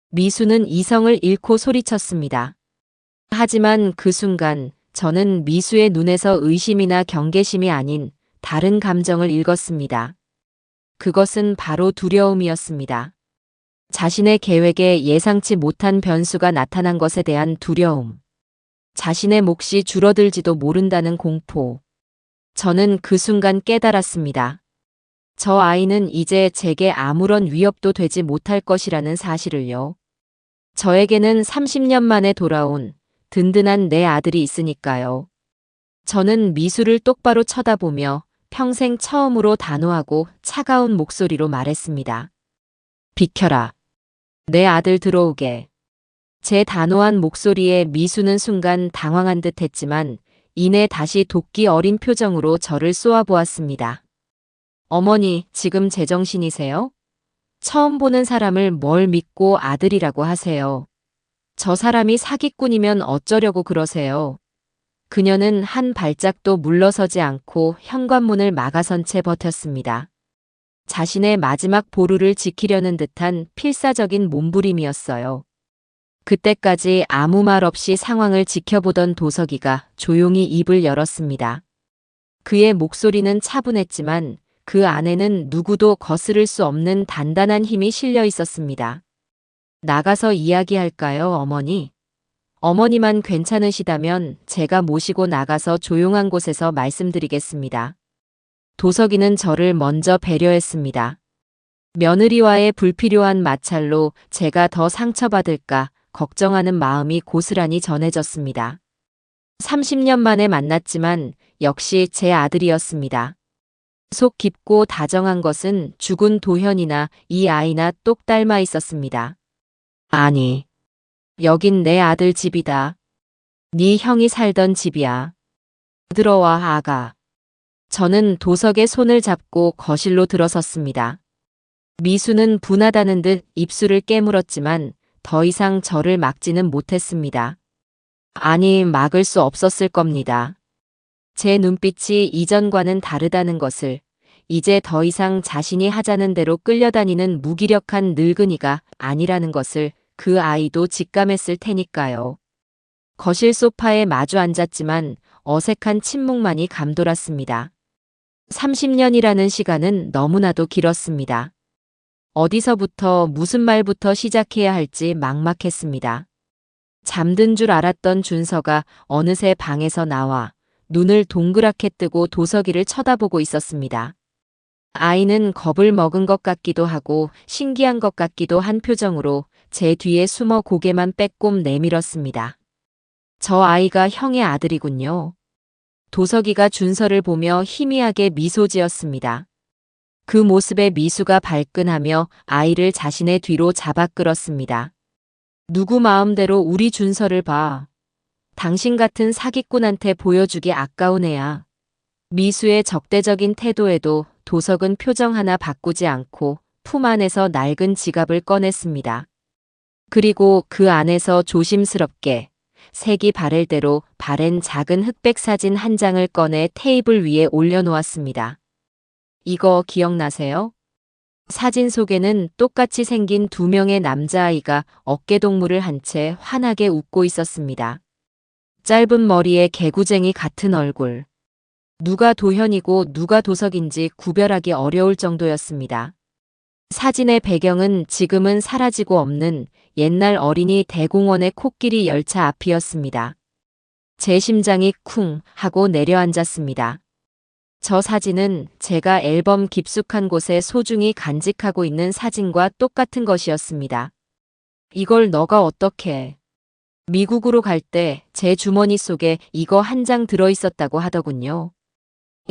미수는 이성을 잃고 소리쳤습니다. 하지만 그 순간 저는 미수의 눈에서 의심이나 경계심이 아닌 다른 감정을 읽었습니다. 그것은 바로 두려움이었습니다. 자신의 계획에 예상치 못한 변수가 나타난 것에 대한 두려움. 자신의 몫이 줄어들지도 모른다는 공포. 저는 그 순간 깨달았습니다. 저 아이는 이제 제게 아무런 위협도 되지 못할 것이라는 사실을요. 저에게는 30년 만에 돌아온 든든한 내 아들이 있으니까요. 저는 미수를 똑바로 쳐다보며 평생 처음으로 단호하고 차가운 목소리로 말했습니다. 비켜라. 내 아들 들어오게. 제 단호한 목소리에 미수는 순간 당황한 듯 했지만 이내 다시 도끼 어린 표정으로 저를 쏘아보았습니다. 어머니, 지금 제정신이세요? 처음 보는 사람을 뭘 믿고 아들이라고 하세요. 저 사람이 사기꾼이면 어쩌려고 그러세요. 그녀는 한 발짝도 물러서지 않고 현관문을 막아선 채 버텼습니다. 자신의 마지막 보루를 지키려는 듯한 필사적인 몸부림이었어요. 그때까지 아무 말 없이 상황을 지켜보던 도석이가 조용히 입을 열었습니다. 그의 목소리는 차분했지만 그 안에는 누구도 거스를 수 없는 단단한 힘이 실려 있었습니다. 나가서 이야기할까요, 어머니? 어머니만 괜찮으시다면 제가 모시고 나가서 조용한 곳에서 말씀드리겠습니다. 도석이는 저를 먼저 배려했습니다. 며느리와의 불필요한 마찰로 제가 더 상처받을까 걱정하는 마음이 고스란히 전해졌습니다. 30년 만에 만났지만 역시 제 아들이었습니다. 속 깊고 다정한 것은 죽은 도현이나 이 아이나 똑 닮아 있었습니다. 아니, 여긴 내 아들 집이다. 네 형이 살던 집이야. 들어와, 아가. 저는 도석의 손을 잡고 거실로 들어섰습니다. 미수는 분하다는 듯 입술을 깨물었지만 더 이상 저를 막지는 못했습니다. 아니, 막을 수 없었을 겁니다. 제 눈빛이 이전과는 다르다는 것을, 이제 더 이상 자신이 하자는 대로 끌려다니는 무기력한 늙은이가 아니라는 것을 그 아이도 직감했을 테니까요. 거실 소파에 마주 앉았지만 어색한 침묵만이 감돌았습니다. 30년이라는 시간은 너무나도 길었습니다. 어디서부터 무슨 말부터 시작해야 할지 막막했습니다. 잠든 줄 알았던 준서가 어느새 방에서 나와 눈을 동그랗게 뜨고 도서기를 쳐다보고 있었습니다. 아이는 겁을 먹은 것 같기도 하고 신기한 것 같기도 한 표정으로 제 뒤에 숨어 고개만 빼꼼 내밀었습니다. 저 아이가 형의 아들이군요. 도서기가 준서를 보며 희미하게 미소 지었습니다. 그 모습에 미수가 발끈하며 아이를 자신의 뒤로 잡아 끌었습니다. 누구 마음대로 우리 준서를 봐. 당신 같은 사기꾼한테 보여주기 아까운 애야. 미수의 적대적인 태도에도 도석은 표정 하나 바꾸지 않고 품 안에서 낡은 지갑을 꺼냈습니다. 그리고 그 안에서 조심스럽게 색이 바를 대로 바랜 작은 흑백 사진 한 장을 꺼내 테이블 위에 올려놓았습니다. 이거 기억나세요? 사진 속에는 똑같이 생긴 두 명의 남자아이가 어깨동무를 한 채 환하게 웃고 있었습니다. 짧은 머리에 개구쟁이 같은 얼굴. 누가 도현이고 누가 도석인지 구별하기 어려울 정도였습니다. 사진의 배경은 지금은 사라지고 없는 옛날 어린이 대공원의 코끼리 열차 앞이었습니다. 제 심장이 쿵 하고 내려앉았습니다. 저 사진은 제가 앨범 깊숙한 곳에 소중히 간직하고 있는 사진과 똑같은 것이었습니다. 이걸 너가 어떻게? 미국으로 갈 때 제 주머니 속에 이거 한 장 들어있었다고 하더군요.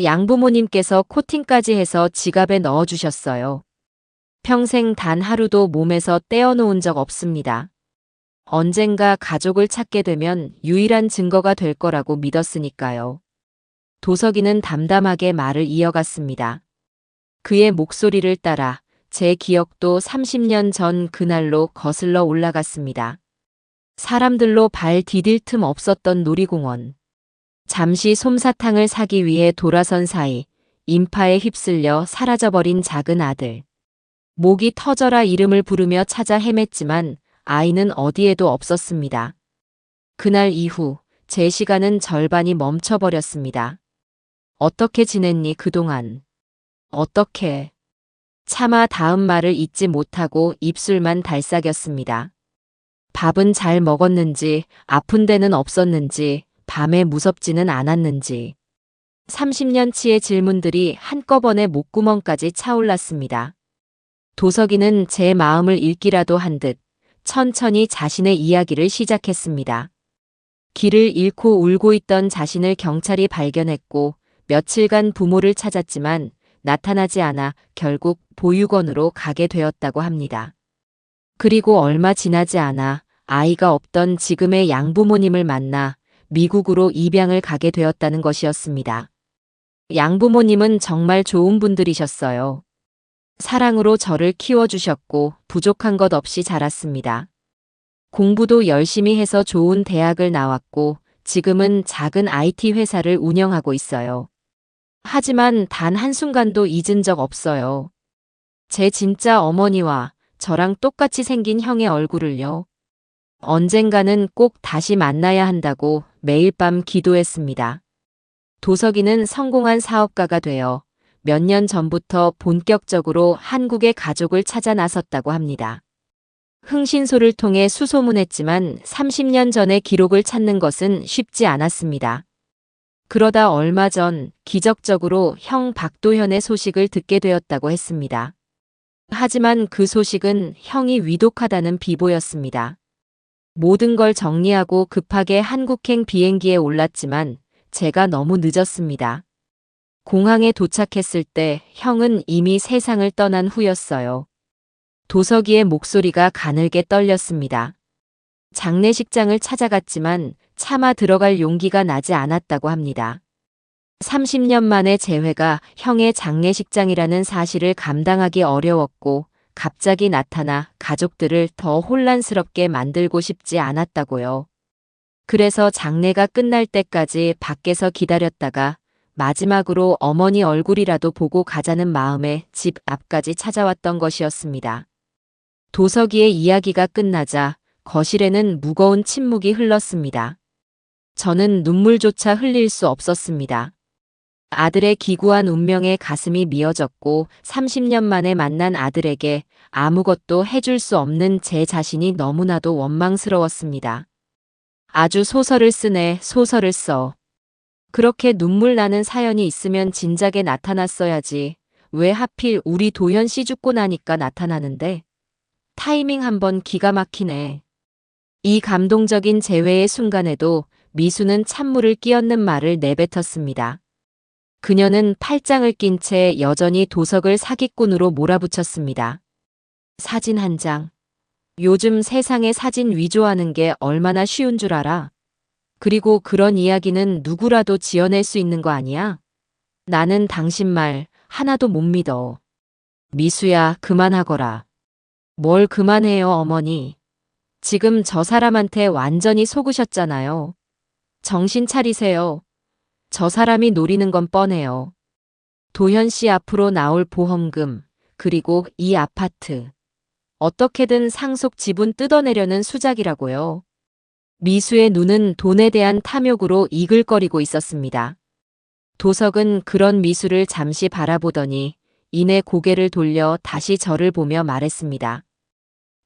양부모님께서 코팅까지 해서 지갑에 넣어주셨어요. 평생 단 하루도 몸에서 떼어놓은 적 없습니다. 언젠가 가족을 찾게 되면 유일한 증거가 될 거라고 믿었으니까요. 도석이는 담담하게 말을 이어갔습니다. 그의 목소리를 따라 제 기억도 30년 전 그날로 거슬러 올라갔습니다. 사람들로 발 디딜 틈 없었던 놀이공원. 잠시 솜사탕을 사기 위해 돌아선 사이 인파에 휩쓸려 사라져버린 작은 아들. 목이 터져라 이름을 부르며 찾아 헤맸지만 아이는 어디에도 없었습니다. 그날 이후 제 시간은 절반이 멈춰버렸습니다. 어떻게 지냈니 그동안? 어떻게? 차마 다음 말을 잊지 못하고 입술만 달싹였습니다. 밥은 잘 먹었는지, 아픈 데는 없었는지, 밤에 무섭지는 않았는지. 30년치의 질문들이 한꺼번에 목구멍까지 차올랐습니다. 도석이는 제 마음을 읽기라도 한 듯 천천히 자신의 이야기를 시작했습니다. 길을 잃고 울고 있던 자신을 경찰이 발견했고 며칠간 부모를 찾았지만 나타나지 않아 결국 보육원으로 가게 되었다고 합니다. 그리고 얼마 지나지 않아 아이가 없던 지금의 양부모님을 만나 미국으로 입양을 가게 되었다는 것이었습니다. 양부모님은 정말 좋은 분들이셨어요. 사랑으로 저를 키워주셨고 부족한 것 없이 자랐습니다. 공부도 열심히 해서 좋은 대학을 나왔고 지금은 작은 IT 회사를 운영하고 있어요. 하지만 단 한순간도 잊은 적 없어요. 제 진짜 어머니와 저랑 똑같이 생긴 형의 얼굴을요. 언젠가는 꼭 다시 만나야 한다고 매일 밤 기도했습니다. 도석이는 성공한 사업가가 되어 몇 년 전부터 본격적으로 한국의 가족을 찾아 나섰다고 합니다. 흥신소를 통해 수소문했지만 30년 전의 기록을 찾는 것은 쉽지 않았습니다. 그러다 얼마 전 기적적으로 형 박도현의 소식을 듣게 되었다고 했습니다. 하지만 그 소식은 형이 위독하다는 비보였습니다. 모든 걸 정리하고 급하게 한국행 비행기에 올랐지만 제가 너무 늦었습니다. 공항에 도착했을 때 형은 이미 세상을 떠난 후였어요. 도석이의 목소리가 가늘게 떨렸습니다. 장례식장을 찾아갔지만 차마 들어갈 용기가 나지 않았다고 합니다. 30년 만의 재회가 형의 장례식장이라는 사실을 감당하기 어려웠고 갑자기 나타나 가족들을 더 혼란스럽게 만들고 싶지 않았다고요. 그래서 장례가 끝날 때까지 밖에서 기다렸다가 마지막으로 어머니 얼굴이라도 보고 가자는 마음에 집 앞까지 찾아왔던 것이었습니다. 도석이의 이야기가 끝나자 거실에는 무거운 침묵이 흘렀습니다. 저는 눈물조차 흘릴 수 없었습니다. 아들의 기구한 운명에 가슴이 미어졌고 30년 만에 만난 아들에게 아무것도 해줄 수 없는 제 자신이 너무나도 원망스러웠습니다. 아주 소설을 쓰네, 소설을 써. 그렇게 눈물 나는 사연이 있으면 진작에 나타났어야지. 왜 하필 우리 도현 씨 죽고 나니까 나타나는데? 타이밍 한번 기가 막히네. 이 감동적인 재회의 순간에도 미수는 찬물을 끼얹는 말을 내뱉었습니다. 그녀는 팔짱을 낀 채 여전히 도석을 사기꾼으로 몰아붙였습니다. 사진 한 장. 요즘 세상에 사진 위조하는 게 얼마나 쉬운 줄 알아? 그리고 그런 이야기는 누구라도 지어낼 수 있는 거 아니야? 나는 당신 말 하나도 못 믿어. 미수야, 그만하거라. 뭘 그만해요, 어머니. 지금 저 사람한테 완전히 속으셨잖아요. 정신 차리세요. 저 사람이 노리는 건 뻔해요. 도현 씨 앞으로 나올 보험금, 그리고 이 아파트. 어떻게든 상속 지분 뜯어내려는 수작이라고요. 미수의 눈은 돈에 대한 탐욕으로 이글거리고 있었습니다. 도석은 그런 미수를 잠시 바라보더니 이내 고개를 돌려 다시 저를 보며 말했습니다.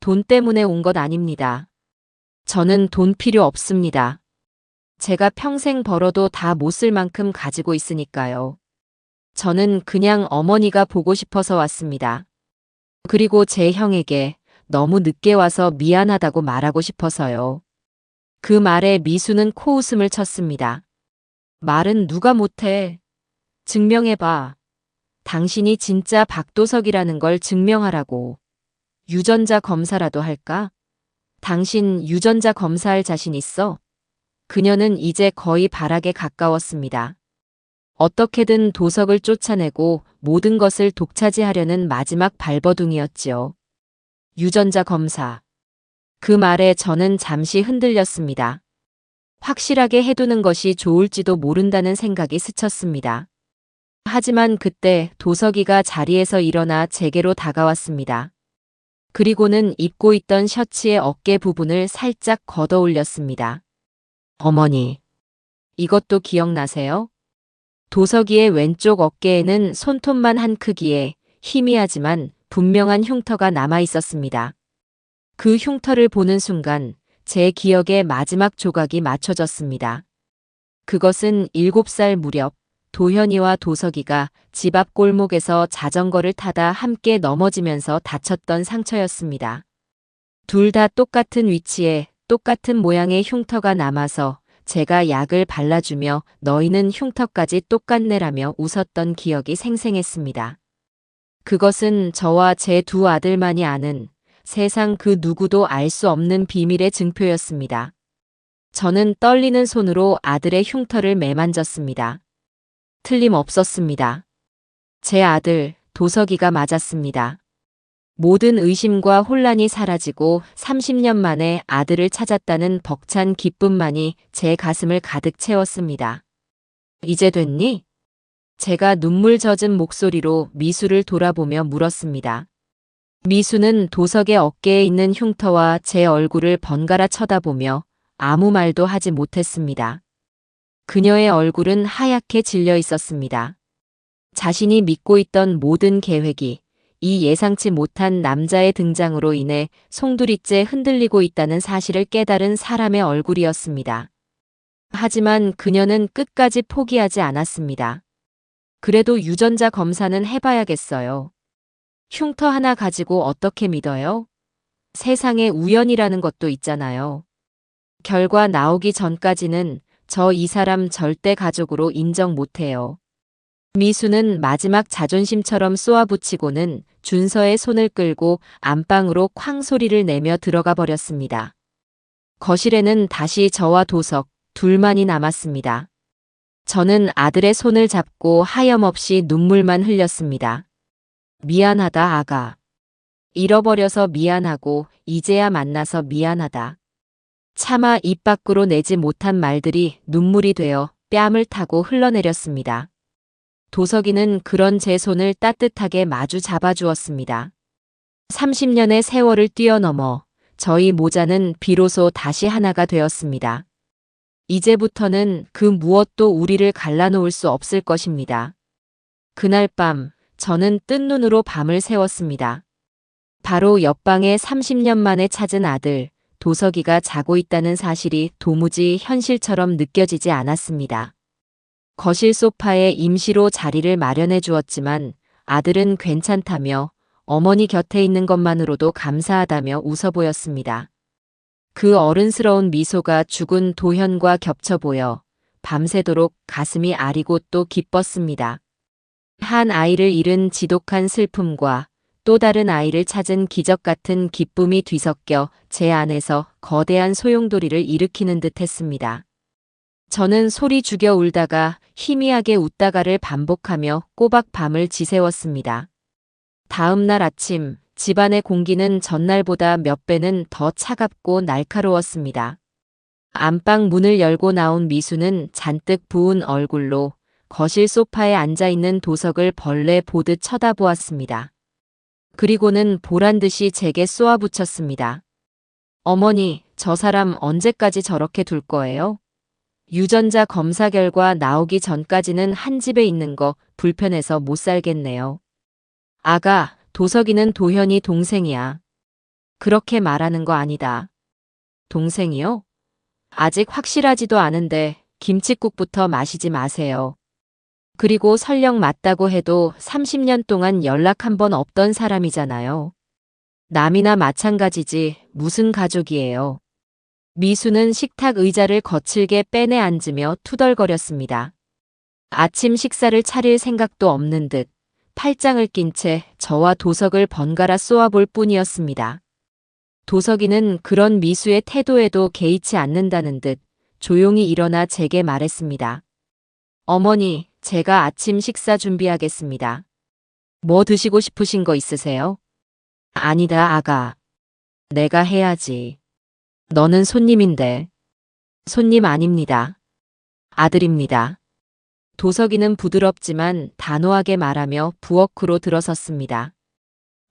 돈 때문에 온 것 아닙니다. 저는 돈 필요 없습니다. 제가 평생 벌어도 다 못 쓸 만큼 가지고 있으니까요. 저는 그냥 어머니가 보고 싶어서 왔습니다. 그리고 제 형에게 너무 늦게 와서 미안하다고 말하고 싶어서요. 그 말에 미수는 코웃음을 쳤습니다. 말은 누가 못해. 증명해봐. 당신이 진짜 박도석이라는 걸 증명하라고. 유전자 검사라도 할까? 당신 유전자 검사할 자신 있어? 그녀는 이제 거의 발악에 가까웠습니다. 어떻게든 도석을 쫓아내고 모든 것을 독차지하려는 마지막 발버둥이었지요. 유전자 검사. 그 말에 저는 잠시 흔들렸습니다. 확실하게 해두는 것이 좋을지도 모른다는 생각이 스쳤습니다. 하지만 그때 도석이가 자리에서 일어나 제게로 다가왔습니다. 그리고는 입고 있던 셔츠의 어깨 부분을 살짝 걷어 올렸습니다. 어머니, 이것도 기억나세요? 도석이의 왼쪽 어깨에는 손톱만 한 크기의 희미하지만 분명한 흉터가 남아 있었습니다. 그 흉터를 보는 순간 제 기억의 마지막 조각이 맞춰졌습니다. 그것은 7살 무렵 도현이와 도석이가 집 앞 골목에서 자전거를 타다 함께 넘어지면서 다쳤던 상처였습니다. 둘 다 똑같은 위치에 똑같은 모양의 흉터가 남아서 제가 약을 발라주며 너희는 흉터까지 똑같네라며 웃었던 기억이 생생했습니다. 그것은 저와 제 두 아들만이 아는 세상 그 누구도 알 수 없는 비밀의 증표였습니다. 저는 떨리는 손으로 아들의 흉터를 매만졌습니다. 틀림없었습니다. 제 아들, 도석이가 맞았습니다. 모든 의심과 혼란이 사라지고 30년 만에 아들을 찾았다는 벅찬 기쁨만이 제 가슴을 가득 채웠습니다. 이제 됐니? 제가 눈물 젖은 목소리로 미수를 돌아보며 물었습니다. 미수는 도석의 어깨에 있는 흉터와 제 얼굴을 번갈아 쳐다보며 아무 말도 하지 못했습니다. 그녀의 얼굴은 하얗게 질려 있었습니다. 자신이 믿고 있던 모든 계획이 이 예상치 못한 남자의 등장으로 인해 송두리째 흔들리고 있다는 사실을 깨달은 사람의 얼굴이었습니다. 하지만 그녀는 끝까지 포기하지 않았습니다. 그래도 유전자 검사는 해봐야겠어요. 흉터 하나 가지고 어떻게 믿어요? 세상에 우연이라는 것도 있잖아요. 결과 나오기 전까지는 저 이 사람 절대 가족으로 인정 못해요. 미수는 마지막 자존심처럼 쏘아붙이고는 준서의 손을 끌고 안방으로 쾅 소리를 내며 들어가 버렸습니다. 거실에는 다시 저와 도석 둘만이 남았습니다. 저는 아들의 손을 잡고 하염없이 눈물만 흘렸습니다. 미안하다, 아가. 잃어버려서 미안하고 이제야 만나서 미안하다. 차마 입 밖으로 내지 못한 말들이 눈물이 되어 뺨을 타고 흘러내렸습니다. 도석이는 그런 제 손을 따뜻하게 마주 잡아주었습니다. 30년의 세월을 뛰어넘어 저희 모자는 비로소 다시 하나가 되었습니다. 이제부터는 그 무엇도 우리를 갈라놓을 수 없을 것입니다. 그날 밤 저는 뜬 눈으로 밤을 새웠습니다. 바로 옆방에 30년 만에 찾은 아들 도석이가 자고 있다는 사실이 도무지 현실처럼 느껴지지 않았습니다. 거실 소파에 임시로 자리를 마련해 주었지만 아들은 괜찮다며 어머니 곁에 있는 것만으로도 감사하다며 웃어 보였습니다. 그 어른스러운 미소가 죽은 도현과 겹쳐 보여 밤새도록 가슴이 아리고 또 기뻤습니다. 한 아이를 잃은 지독한 슬픔과 또 다른 아이를 찾은 기적 같은 기쁨이 뒤섞여 제 안에서 거대한 소용돌이를 일으키는 듯 했습니다. 저는 소리 죽여 울다가 희미하게 웃다가를 반복하며 꼬박 밤을 지새웠습니다. 다음 날 아침 집안의 공기는 전날보다 몇 배는 더 차갑고 날카로웠습니다. 안방 문을 열고 나온 미수는 잔뜩 부은 얼굴로 거실 소파에 앉아있는 도석을 벌레 보듯 쳐다보았습니다. 그리고는 보란듯이 제게 쏘아붙였습니다. 어머니, 저 사람 언제까지 저렇게 둘 거예요? 유전자 검사 결과 나오기 전까지는 한 집에 있는 거 불편해서 못 살겠네요. 아가, 도석이는 도현이 동생이야. 그렇게 말하는 거 아니다. 동생이요? 아직 확실하지도 않은데 김칫국부터 마시지 마세요. 그리고 설령 맞다고 해도 30년 동안 연락 한 번 없던 사람이잖아요. 남이나 마찬가지지 무슨 가족이에요. 미수는 식탁 의자를 거칠게 빼내 앉으며 투덜거렸습니다. 아침 식사를 차릴 생각도 없는 듯 팔짱을 낀 채 저와 도석을 번갈아 쏘아볼 뿐이었습니다. 도석이는 그런 미수의 태도에도 개의치 않는다는 듯 조용히 일어나 제게 말했습니다. 어머니, 제가 아침 식사 준비하겠습니다. 뭐 드시고 싶으신 거 있으세요? 아니다, 아가. 내가 해야지. 너는 손님인데. 손님 아닙니다. 아들입니다. 도석이는 부드럽지만 단호하게 말하며 부엌으로 들어섰습니다.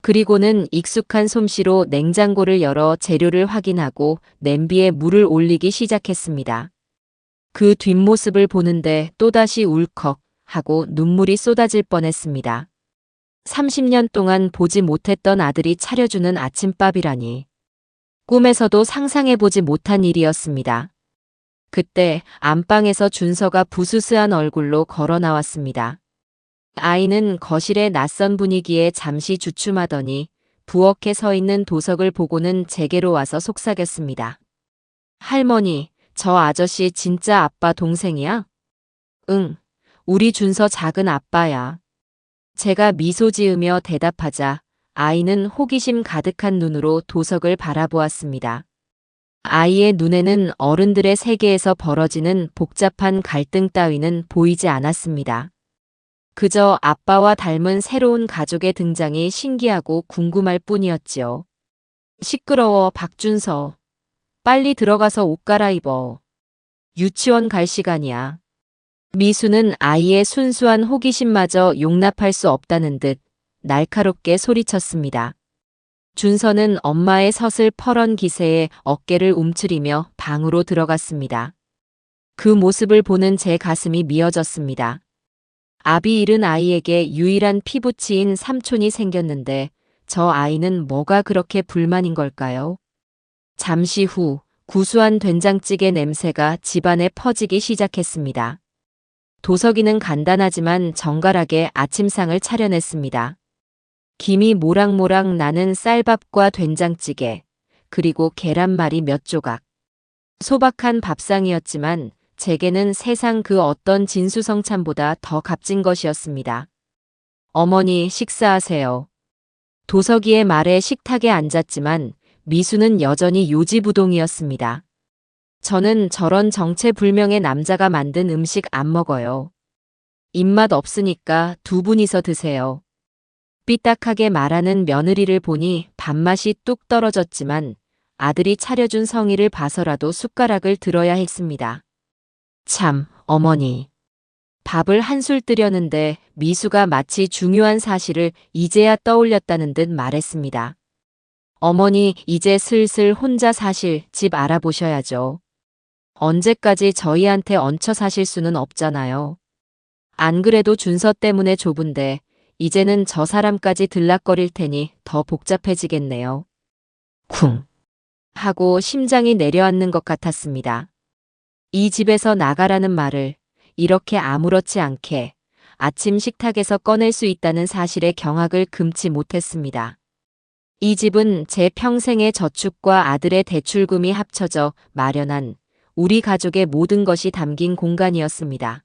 그리고는 익숙한 솜씨로 냉장고를 열어 재료를 확인하고 냄비에 물을 올리기 시작했습니다. 그 뒷모습을 보는데 또다시 울컥 하고 눈물이 쏟아질 뻔했습니다. 30년 동안 보지 못했던 아들이 차려주는 아침밥이라니. 꿈에서도 상상해보지 못한 일이었습니다. 그때 안방에서 준서가 부스스한 얼굴로 걸어 나왔습니다. 아이는 거실의 낯선 분위기에 잠시 주춤하더니 부엌에 서 있는 도석을 보고는 제게로 와서 속삭였습니다. 할머니, 저 아저씨 진짜 아빠 동생이야? 응, 우리 준서 작은 아빠야. 제가 미소 지으며 대답하자 아이는 호기심 가득한 눈으로 도석을 바라보았습니다. 아이의 눈에는 어른들의 세계에서 벌어지는 복잡한 갈등 따위는 보이지 않았습니다. 그저 아빠와 닮은 새로운 가족의 등장이 신기하고 궁금할 뿐이었지요. 시끄러워, 박준서. 빨리 들어가서 옷 갈아입어. 유치원 갈 시간이야. 미수는 아이의 순수한 호기심마저 용납할 수 없다는 듯 날카롭게 소리쳤습니다. 준서는 엄마의 서슬퍼런 기세에 어깨를 움츠리며 방으로 들어갔습니다. 그 모습을 보는 제 가슴이 미어졌습니다. 아비 잃은 아이에게 유일한 피부치인 삼촌이 생겼는데 저 아이는 뭐가 그렇게 불만인 걸까요? 잠시 후 구수한 된장찌개 냄새가 집안에 퍼지기 시작했습니다. 도석이는 간단하지만 정갈하게 아침상을 차려냈습니다. 김이 모락모락 나는 쌀밥과 된장찌개, 그리고 계란말이 몇 조각. 소박한 밥상이었지만 제게는 세상 그 어떤 진수성찬보다 더 값진 것이었습니다. 어머니, 식사하세요. 도석이의 말에 식탁에 앉았지만 미수는 여전히 요지부동이었습니다. 저는 저런 정체불명의 남자가 만든 음식 안 먹어요. 입맛 없으니까 두 분이서 드세요. 삐딱하게 말하는 며느리를 보니 밥맛이 뚝 떨어졌지만 아들이 차려준 성의를 봐서라도 숟가락을 들어야 했습니다. 참, 어머니. 밥을 한술 뜨려는데 미수가 마치 중요한 사실을 이제야 떠올렸다는 듯 말했습니다. 어머니, 이제 슬슬 혼자 사실 집 알아보셔야죠. 언제까지 저희한테 얹혀 사실 수는 없잖아요. 안 그래도 준서 때문에 좁은데 이제는 저 사람까지 들락거릴 테니 더 복잡해지겠네요. 쿵 하고 심장이 내려앉는 것 같았습니다. 이 집에서 나가라는 말을 이렇게 아무렇지 않게 아침 식탁에서 꺼낼 수 있다는 사실에 경악을 금치 못했습니다. 이 집은 제 평생의 저축과 아들의 대출금이 합쳐져 마련한 우리 가족의 모든 것이 담긴 공간이었습니다.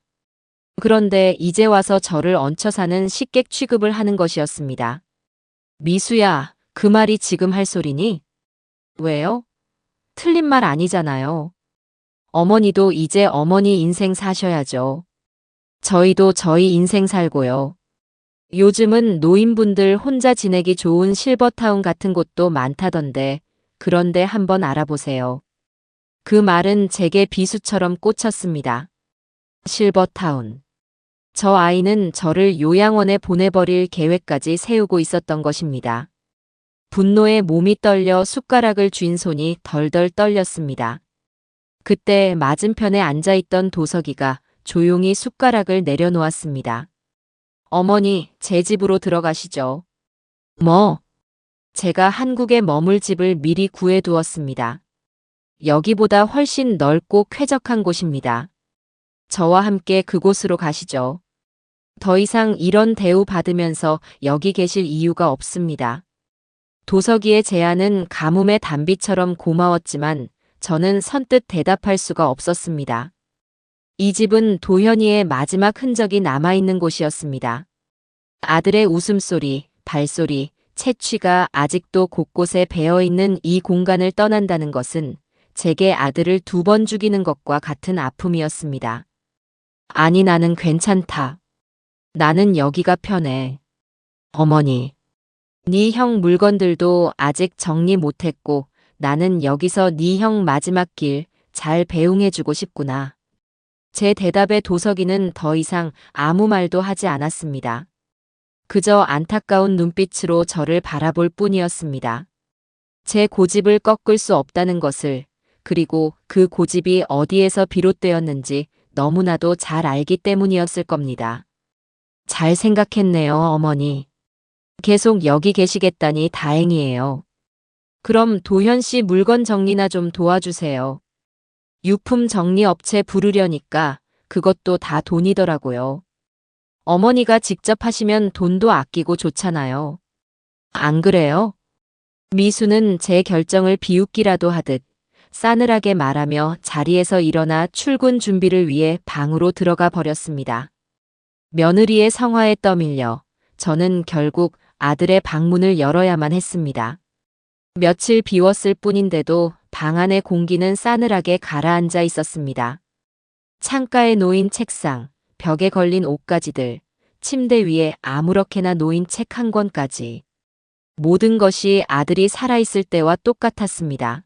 그런데 이제 와서 저를 얹혀 사는 식객 취급을 하는 것이었습니다. 미수야, 그 말이 지금 할 소리니? 왜요? 틀린 말 아니잖아요. 어머니도 이제 어머니 인생 사셔야죠. 저희도 저희 인생 살고요. 요즘은 노인분들 혼자 지내기 좋은 실버타운 같은 곳도 많다던데, 그런데 한번 알아보세요. 그 말은 제게 비수처럼 꽂혔습니다. 실버타운. 저 아이는 저를 요양원에 보내버릴 계획까지 세우고 있었던 것입니다. 분노에 몸이 떨려 숟가락을 쥔 손이 덜덜 떨렸습니다. 그때 맞은편에 앉아있던 도석이가 조용히 숟가락을 내려놓았습니다. 어머니, 제 집으로 들어가시죠. 뭐? 제가 한국에 머물 집을 미리 구해두었습니다. 여기보다 훨씬 넓고 쾌적한 곳입니다. 저와 함께 그곳으로 가시죠. 더 이상 이런 대우 받으면서 여기 계실 이유가 없습니다. 도석이의 제안은 가뭄의 단비처럼 고마웠지만 저는 선뜻 대답할 수가 없었습니다. 이 집은 도현이의 마지막 흔적이 남아있는 곳이었습니다. 아들의 웃음소리, 발소리, 채취가 아직도 곳곳에 배어있는 이 공간을 떠난다는 것은 제게 아들을 2번 죽이는 것과 같은 아픔이었습니다. 아니, 나는 괜찮다. 나는 여기가 편해. 어머니, 네 형 물건들도 아직 정리 못했고 나는 여기서 네 형 마지막 길 잘 배웅해주고 싶구나. 제 대답에 도석이는 더 이상 아무 말도 하지 않았습니다. 그저 안타까운 눈빛으로 저를 바라볼 뿐이었습니다. 제 고집을 꺾을 수 없다는 것을, 그리고 그 고집이 어디에서 비롯되었는지 너무나도 잘 알기 때문이었을 겁니다. 잘 생각했네요, 어머니. 계속 여기 계시겠다니 다행이에요. 그럼 도현 씨 물건 정리나 좀 도와주세요. 유품 정리 업체 부르려니까 그것도 다 돈이더라고요. 어머니가 직접 하시면 돈도 아끼고 좋잖아요. 안 그래요? 미수는 제 결정을 비웃기라도 하듯 싸늘하게 말하며 자리에서 일어나 출근 준비를 위해 방으로 들어가 버렸습니다. 며느리의 성화에 떠밀려 저는 결국 아들의 방문을 열어야만 했습니다. 며칠 비웠을 뿐인데도 방 안의 공기는 싸늘하게 가라앉아 있었습니다. 창가에 놓인 책상, 벽에 걸린 옷가지들, 침대 위에 아무렇게나 놓인 책 한 권까지. 모든 것이 아들이 살아있을 때와 똑같았습니다.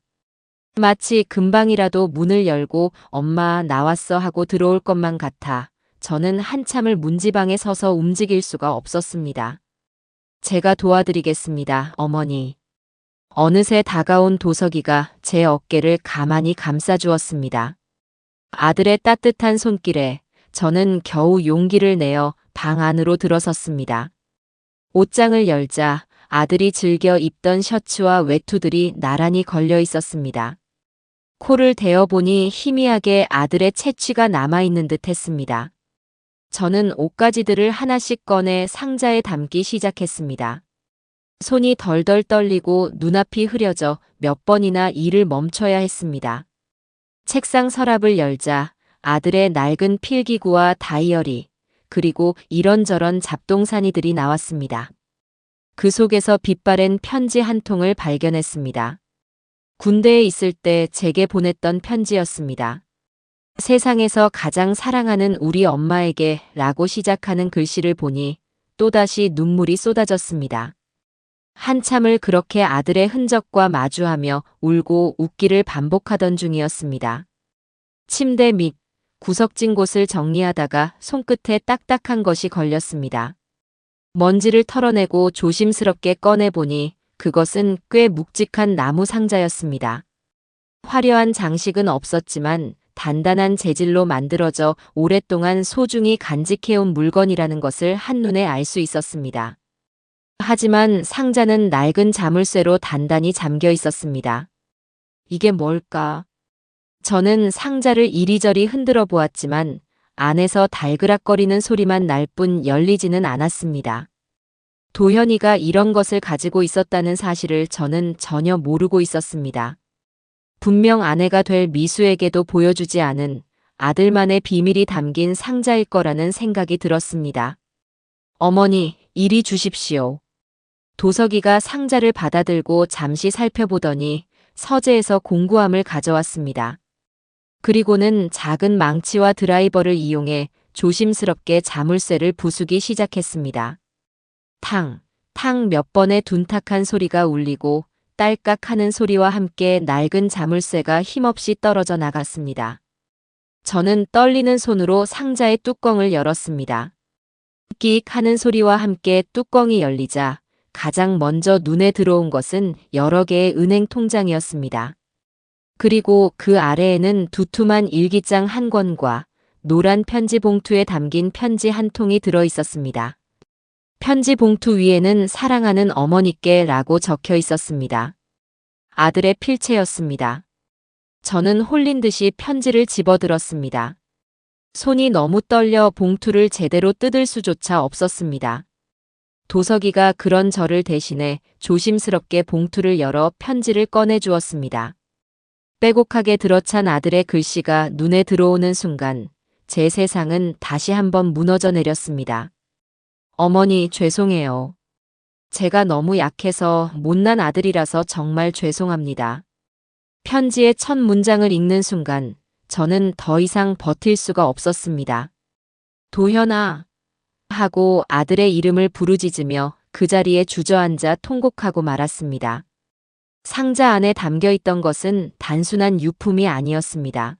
마치 금방이라도 문을 열고 엄마 나왔어 하고 들어올 것만 같아 저는 한참을 문지방에 서서 움직일 수가 없었습니다. 제가 도와드리겠습니다, 어머니. 어느새 다가온 도석이가 제 어깨를 가만히 감싸주었습니다. 아들의 따뜻한 손길에 저는 겨우 용기를 내어 방 안으로 들어섰습니다. 옷장을 열자 아들이 즐겨 입던 셔츠와 외투들이 나란히 걸려 있었습니다. 코를 대어보니 희미하게 아들의 채취가 남아있는 듯 했습니다. 저는 옷가지들을 하나씩 꺼내 상자에 담기 시작했습니다. 손이 덜덜 떨리고 눈앞이 흐려져 몇 번이나 일을 멈춰야 했습니다. 책상 서랍을 열자 아들의 낡은 필기구와 다이어리, 그리고 이런저런 잡동사니들이 나왔습니다. 그 속에서 빛바랜 편지 한 통을 발견했습니다. 군대에 있을 때 제게 보냈던 편지였습니다. 세상에서 가장 사랑하는 우리 엄마에게 라고 시작하는 글씨를 보니 또다시 눈물이 쏟아졌습니다. 한참을 그렇게 아들의 흔적과 마주하며 울고 웃기를 반복하던 중이었습니다. 침대 밑 구석진 곳을 정리하다가 손끝에 딱딱한 것이 걸렸습니다. 먼지를 털어내고 조심스럽게 꺼내보니 그것은 꽤 묵직한 나무 상자였습니다. 화려한 장식은 없었지만 단단한 재질로 만들어져 오랫동안 소중히 간직해온 물건이라는 것을 한눈에 알 수 있었습니다. 하지만 상자는 낡은 자물쇠로 단단히 잠겨 있었습니다. 이게 뭘까? 저는 상자를 이리저리 흔들어 보았지만 안에서 달그락거리는 소리만 날 뿐 열리지는 않았습니다. 도현이가 이런 것을 가지고 있었다는 사실을 저는 전혀 모르고 있었습니다. 분명 아내가 될 미수에게도 보여주지 않은 아들만의 비밀이 담긴 상자일 거라는 생각이 들었습니다. 어머니, 이리 주십시오. 도석이가 상자를 받아들고 잠시 살펴보더니 서재에서 공구함을 가져왔습니다. 그리고는 작은 망치와 드라이버를 이용해 조심스럽게 자물쇠를 부수기 시작했습니다. 탕, 탕 몇 번의 둔탁한 소리가 울리고 딸깍 하는 소리와 함께 낡은 자물쇠가 힘없이 떨어져 나갔습니다. 저는 떨리는 손으로 상자의 뚜껑을 열었습니다. 끼익 하는 소리와 함께 뚜껑이 열리자 가장 먼저 눈에 들어온 것은 여러 개의 은행 통장이었습니다. 그리고 그 아래에는 두툼한 일기장 한 권과 노란 편지 봉투에 담긴 편지 한 통이 들어 있었습니다. 편지 봉투 위에는 사랑하는 어머니께 라고 적혀 있었습니다. 아들의 필체였습니다. 저는 홀린 듯이 편지를 집어들었습니다. 손이 너무 떨려 봉투를 제대로 뜯을 수조차 없었습니다. 도석이가 그런 저를 대신해 조심스럽게 봉투를 열어 편지를 꺼내 주었습니다. 빼곡하게 들어찬 아들의 글씨가 눈에 들어오는 순간 제 세상은 다시 한번 무너져 내렸습니다. 어머니, 죄송해요. 제가 너무 약해서 못난 아들이라서 정말 죄송합니다. 편지의 첫 문장을 읽는 순간 저는 더 이상 버틸 수가 없었습니다. 도현아 하고 아들의 이름을 부르짖으며 그 자리에 주저앉아 통곡하고 말았습니다. 상자 안에 담겨 있던 것은 단순한 유품이 아니었습니다.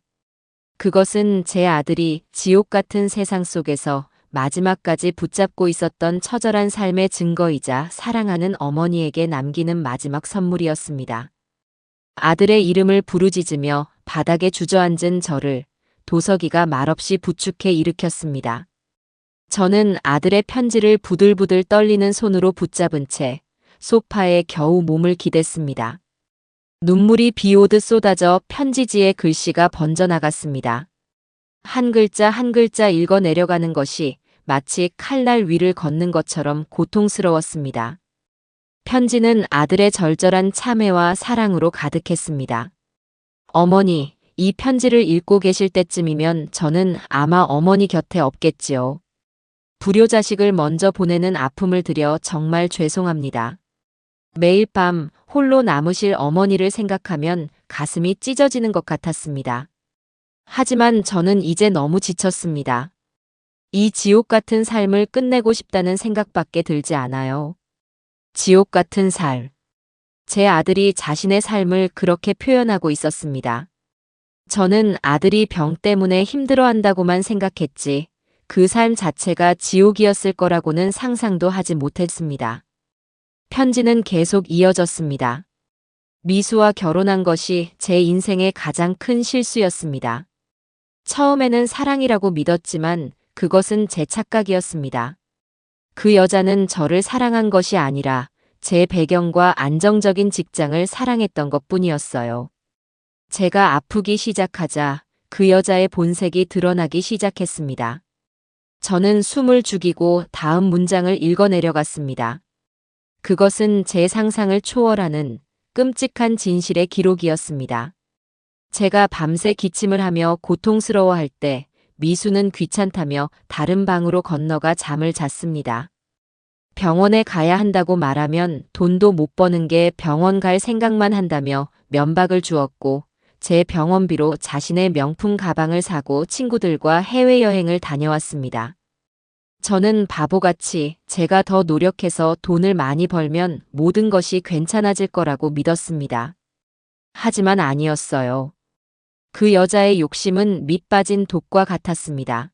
그것은 제 아들이 지옥 같은 세상 속에서 마지막까지 붙잡고 있었던 처절한 삶의 증거이자 사랑하는 어머니에게 남기는 마지막 선물이었습니다. 아들의 이름을 부르짖으며 바닥에 주저앉은 저를 도석이가 말없이 부축해 일으켰습니다. 저는 아들의 편지를 부들부들 떨리는 손으로 붙잡은 채 소파에 겨우 몸을 기댔습니다. 눈물이 비오듯 쏟아져 편지지에 글씨가 번져나갔습니다. 한 글자 한 글자 읽어 내려가는 것이 마치 칼날 위를 걷는 것처럼 고통스러웠습니다. 편지는 아들의 절절한 참회와 사랑으로 가득했습니다. 어머니, 이 편지를 읽고 계실 때쯤이면 저는 아마 어머니 곁에 없겠지요. 불효자식을 먼저 보내는 아픔을 들여 정말 죄송합니다. 매일 밤 홀로 남으실 어머니를 생각하면 가슴이 찢어지는 것 같았습니다. 하지만 저는 이제 너무 지쳤습니다. 이 지옥 같은 삶을 끝내고 싶다는 생각밖에 들지 않아요. 지옥 같은 삶. 제 아들이 자신의 삶을 그렇게 표현하고 있었습니다. 저는 아들이 병 때문에 힘들어한다고만 생각했지 그 삶 자체가 지옥이었을 거라고는 상상도 하지 못했습니다. 편지는 계속 이어졌습니다. 미수와 결혼한 것이 제 인생의 가장 큰 실수였습니다. 처음에는 사랑이라고 믿었지만 그것은 제 착각이었습니다. 그 여자는 저를 사랑한 것이 아니라 제 배경과 안정적인 직장을 사랑했던 것뿐이었어요. 제가 아프기 시작하자 그 여자의 본색이 드러나기 시작했습니다. 저는 숨을 죽이고 다음 문장을 읽어 내려갔습니다. 그것은 제 상상을 초월하는 끔찍한 진실의 기록이었습니다. 제가 밤새 기침을 하며 고통스러워할 때 미수는 귀찮다며 다른 방으로 건너가 잠을 잤습니다. 병원에 가야 한다고 말하면 돈도 못 버는 게 병원 갈 생각만 한다며 면박을 주었고 제 병원비로 자신의 명품 가방을 사고 친구들과 해외여행을 다녀왔습니다. 저는 바보같이 제가 더 노력해서 돈을 많이 벌면 모든 것이 괜찮아질 거라고 믿었습니다. 하지만 아니었어요. 그 여자의 욕심은 밑 빠진 독과 같았습니다.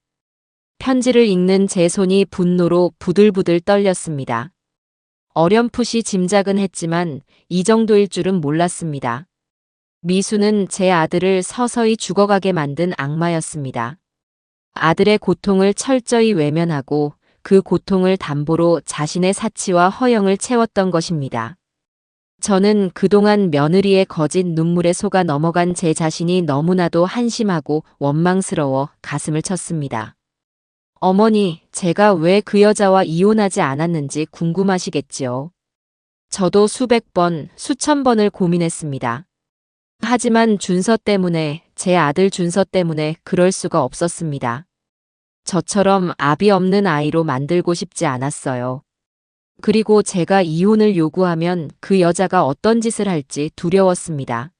편지를 읽는 제 손이 분노로 부들부들 떨렸습니다. 어렴풋이 짐작은 했지만 이 정도일 줄은 몰랐습니다. 미수는 제 아들을 서서히 죽어가게 만든 악마였습니다. 아들의 고통을 철저히 외면하고 그 고통을 담보로 자신의 사치와 허영을 채웠던 것입니다. 저는 그동안 며느리의 거짓 눈물에 속아 넘어간 제 자신이 너무나도 한심하고 원망스러워 가슴을 쳤습니다. 어머니, 제가 왜 그 여자와 이혼하지 않았는지 궁금하시겠지요. 저도 수백 번, 수천 번을 고민했습니다. 하지만 준서 때문에, 제 아들 준서 때문에 그럴 수가 없었습니다. 저처럼 압이 없는 아이로 만들고 싶지 않았어요. 그리고 제가 이혼을 요구하면 그 여자가 어떤 짓을 할지 두려웠습니다.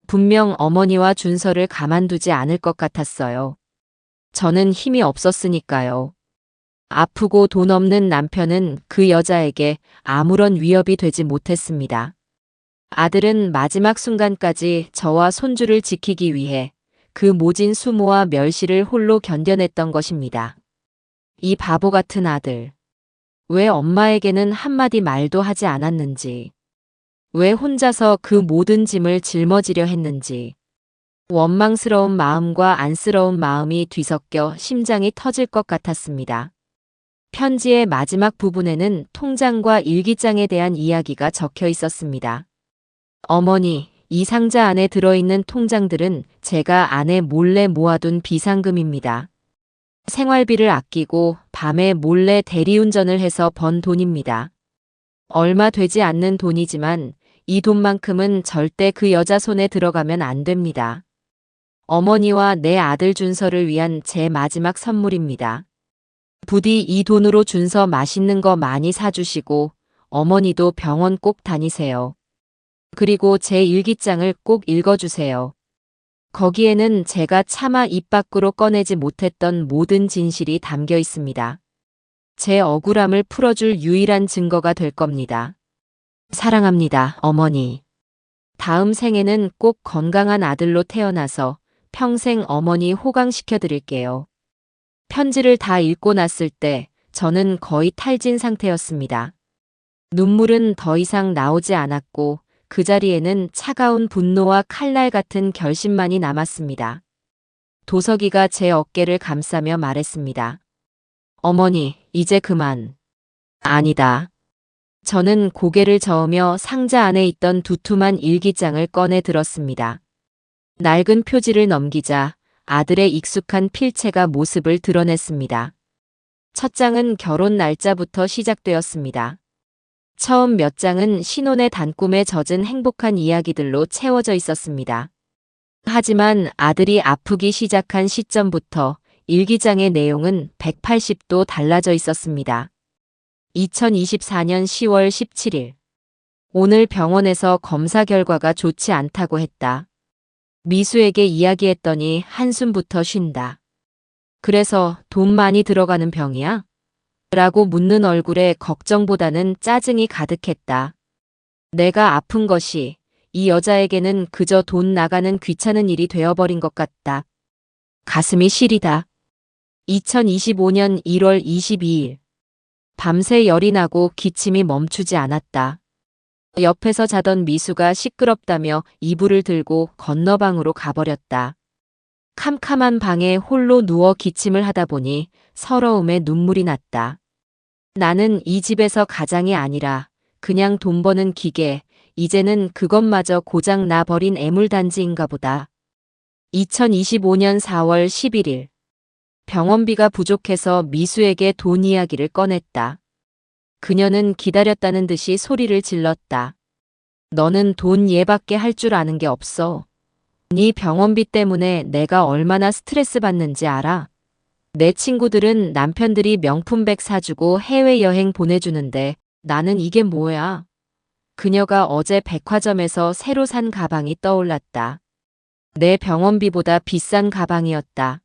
분명 어머니와 준서를 가만두지 않을 것 같았어요. 저는 힘이 없었으니까요. 아프고 돈 없는 남편은 그 여자에게 아무런 위협이 되지 못했습니다. 아들은 마지막 순간까지 저와 손주를 지키기 위해 그 모진 수모와 멸시를 홀로 견뎌냈던 것입니다. 이 바보 같은 아들. 왜 엄마에게는 한마디 말도 하지 않았는지. 왜 혼자서 그 모든 짐을 짊어지려 했는지. 원망스러운 마음과 안쓰러운 마음이 뒤섞여 심장이 터질 것 같았습니다. 편지의 마지막 부분에는 통장과 일기장에 대한 이야기가 적혀 있었습니다. 어머니, 이 상자 안에 들어있는 통장들은 제가 아내 몰래 모아둔 비상금입니다. 생활비를 아끼고 밤에 몰래 대리운전을 해서 번 돈입니다. 얼마 되지 않는 돈이지만 이 돈만큼은 절대 그 여자 손에 들어가면 안 됩니다. 어머니와 내 아들 준서를 위한 제 마지막 선물입니다. 부디 이 돈으로 준서 맛있는 거 많이 사주시고 어머니도 병원 꼭 다니세요. 그리고 제 일기장을 꼭 읽어주세요. 거기에는 제가 차마 입 밖으로 꺼내지 못했던 모든 진실이 담겨 있습니다. 제 억울함을 풀어줄 유일한 증거가 될 겁니다. 사랑합니다, 어머니. 다음 생에는 꼭 건강한 아들로 태어나서 평생 어머니 호강시켜 드릴게요. 편지를 다 읽고 났을 때 저는 거의 탈진 상태였습니다. 눈물은 더 이상 나오지 않았고 그 자리에는 차가운 분노와 칼날 같은 결심만이 남았습니다. 도석이가 제 어깨를 감싸며 말했습니다. 어머니, 이제 그만. 아니다. 저는 고개를 저으며 상자 안에 있던 두툼한 일기장을 꺼내 들었습니다. 낡은 표지를 넘기자 아들의 익숙한 필체가 모습을 드러냈습니다. 첫 장은 결혼 날짜부터 시작되었습니다. 처음 몇 장은 신혼의 단꿈에 젖은 행복한 이야기들로 채워져 있었습니다. 하지만 아들이 아프기 시작한 시점부터 일기장의 내용은 180도 달라져 있었습니다. 2024년 10월 17일. 오늘 병원에서 검사 결과가 좋지 않다고 했다. 미수에게 이야기했더니 한숨부터 쉰다. 그래서 돈 많이 들어가는 병이야? 라고 묻는 얼굴에 걱정보다는 짜증이 가득했다. 내가 아픈 것이 이 여자에게는 그저 돈 나가는 귀찮은 일이 되어버린 것 같다. 가슴이 시리다. 2025년 1월 22일. 밤새 열이 나고 기침이 멈추지 않았다. 옆에서 자던 미수가 시끄럽다며 이불을 들고 건너방으로 가버렸다. 캄캄한 방에 홀로 누워 기침을 하다 보니 서러움에 눈물이 났다. 나는 이 집에서 가장이 아니라 그냥 돈 버는 기계, 이제는 그것마저 고장 나버린 애물단지인가 보다. 2025년 4월 11일. 병원비가 부족해서 미수에게 돈 이야기를 꺼냈다. 그녀는 기다렸다는 듯이 소리를 질렀다. 너는 돈 얘밖에 할 줄 아는 게 없어. 네 병원비 때문에 내가 얼마나 스트레스 받는지 알아? 내 친구들은 남편들이 명품백 사주고 해외여행 보내주는데 나는 이게 뭐야? 그녀가 어제 백화점에서 새로 산 가방이 떠올랐다. 내 병원비보다 비싼 가방이었다.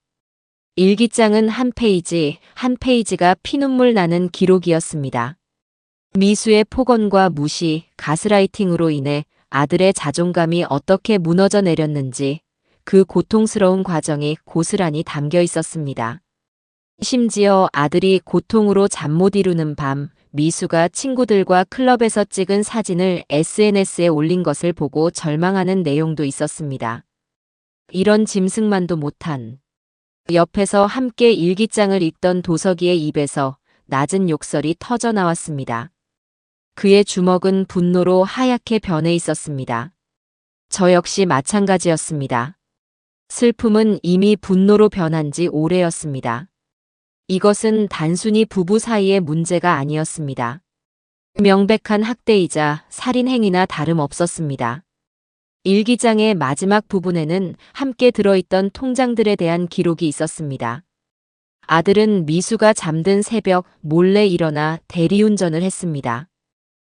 일기장은 한 페이지, 한 페이지가 피눈물 나는 기록이었습니다. 미수의 폭언과 무시, 가스라이팅으로 인해 아들의 자존감이 어떻게 무너져 내렸는지 그 고통스러운 과정이 고스란히 담겨 있었습니다. 심지어 아들이 고통으로 잠 못 이루는 밤, 미수가 친구들과 클럽에서 찍은 사진을 SNS에 올린 것을 보고 절망하는 내용도 있었습니다. 이런 짐승만도 못한. 옆에서 함께 일기장을 읽던 도석이의 입에서 낮은 욕설이 터져 나왔습니다. 그의 주먹은 분노로 하얗게 변해 있었습니다. 저 역시 마찬가지였습니다. 슬픔은 이미 분노로 변한 지 오래였습니다. 이것은 단순히 부부 사이의 문제가 아니었습니다. 명백한 학대이자 살인 행위나 다름없었습니다. 일기장의 마지막 부분에는 함께 들어있던 통장들에 대한 기록이 있었습니다. 아들은 미수가 잠든 새벽 몰래 일어나 대리운전을 했습니다.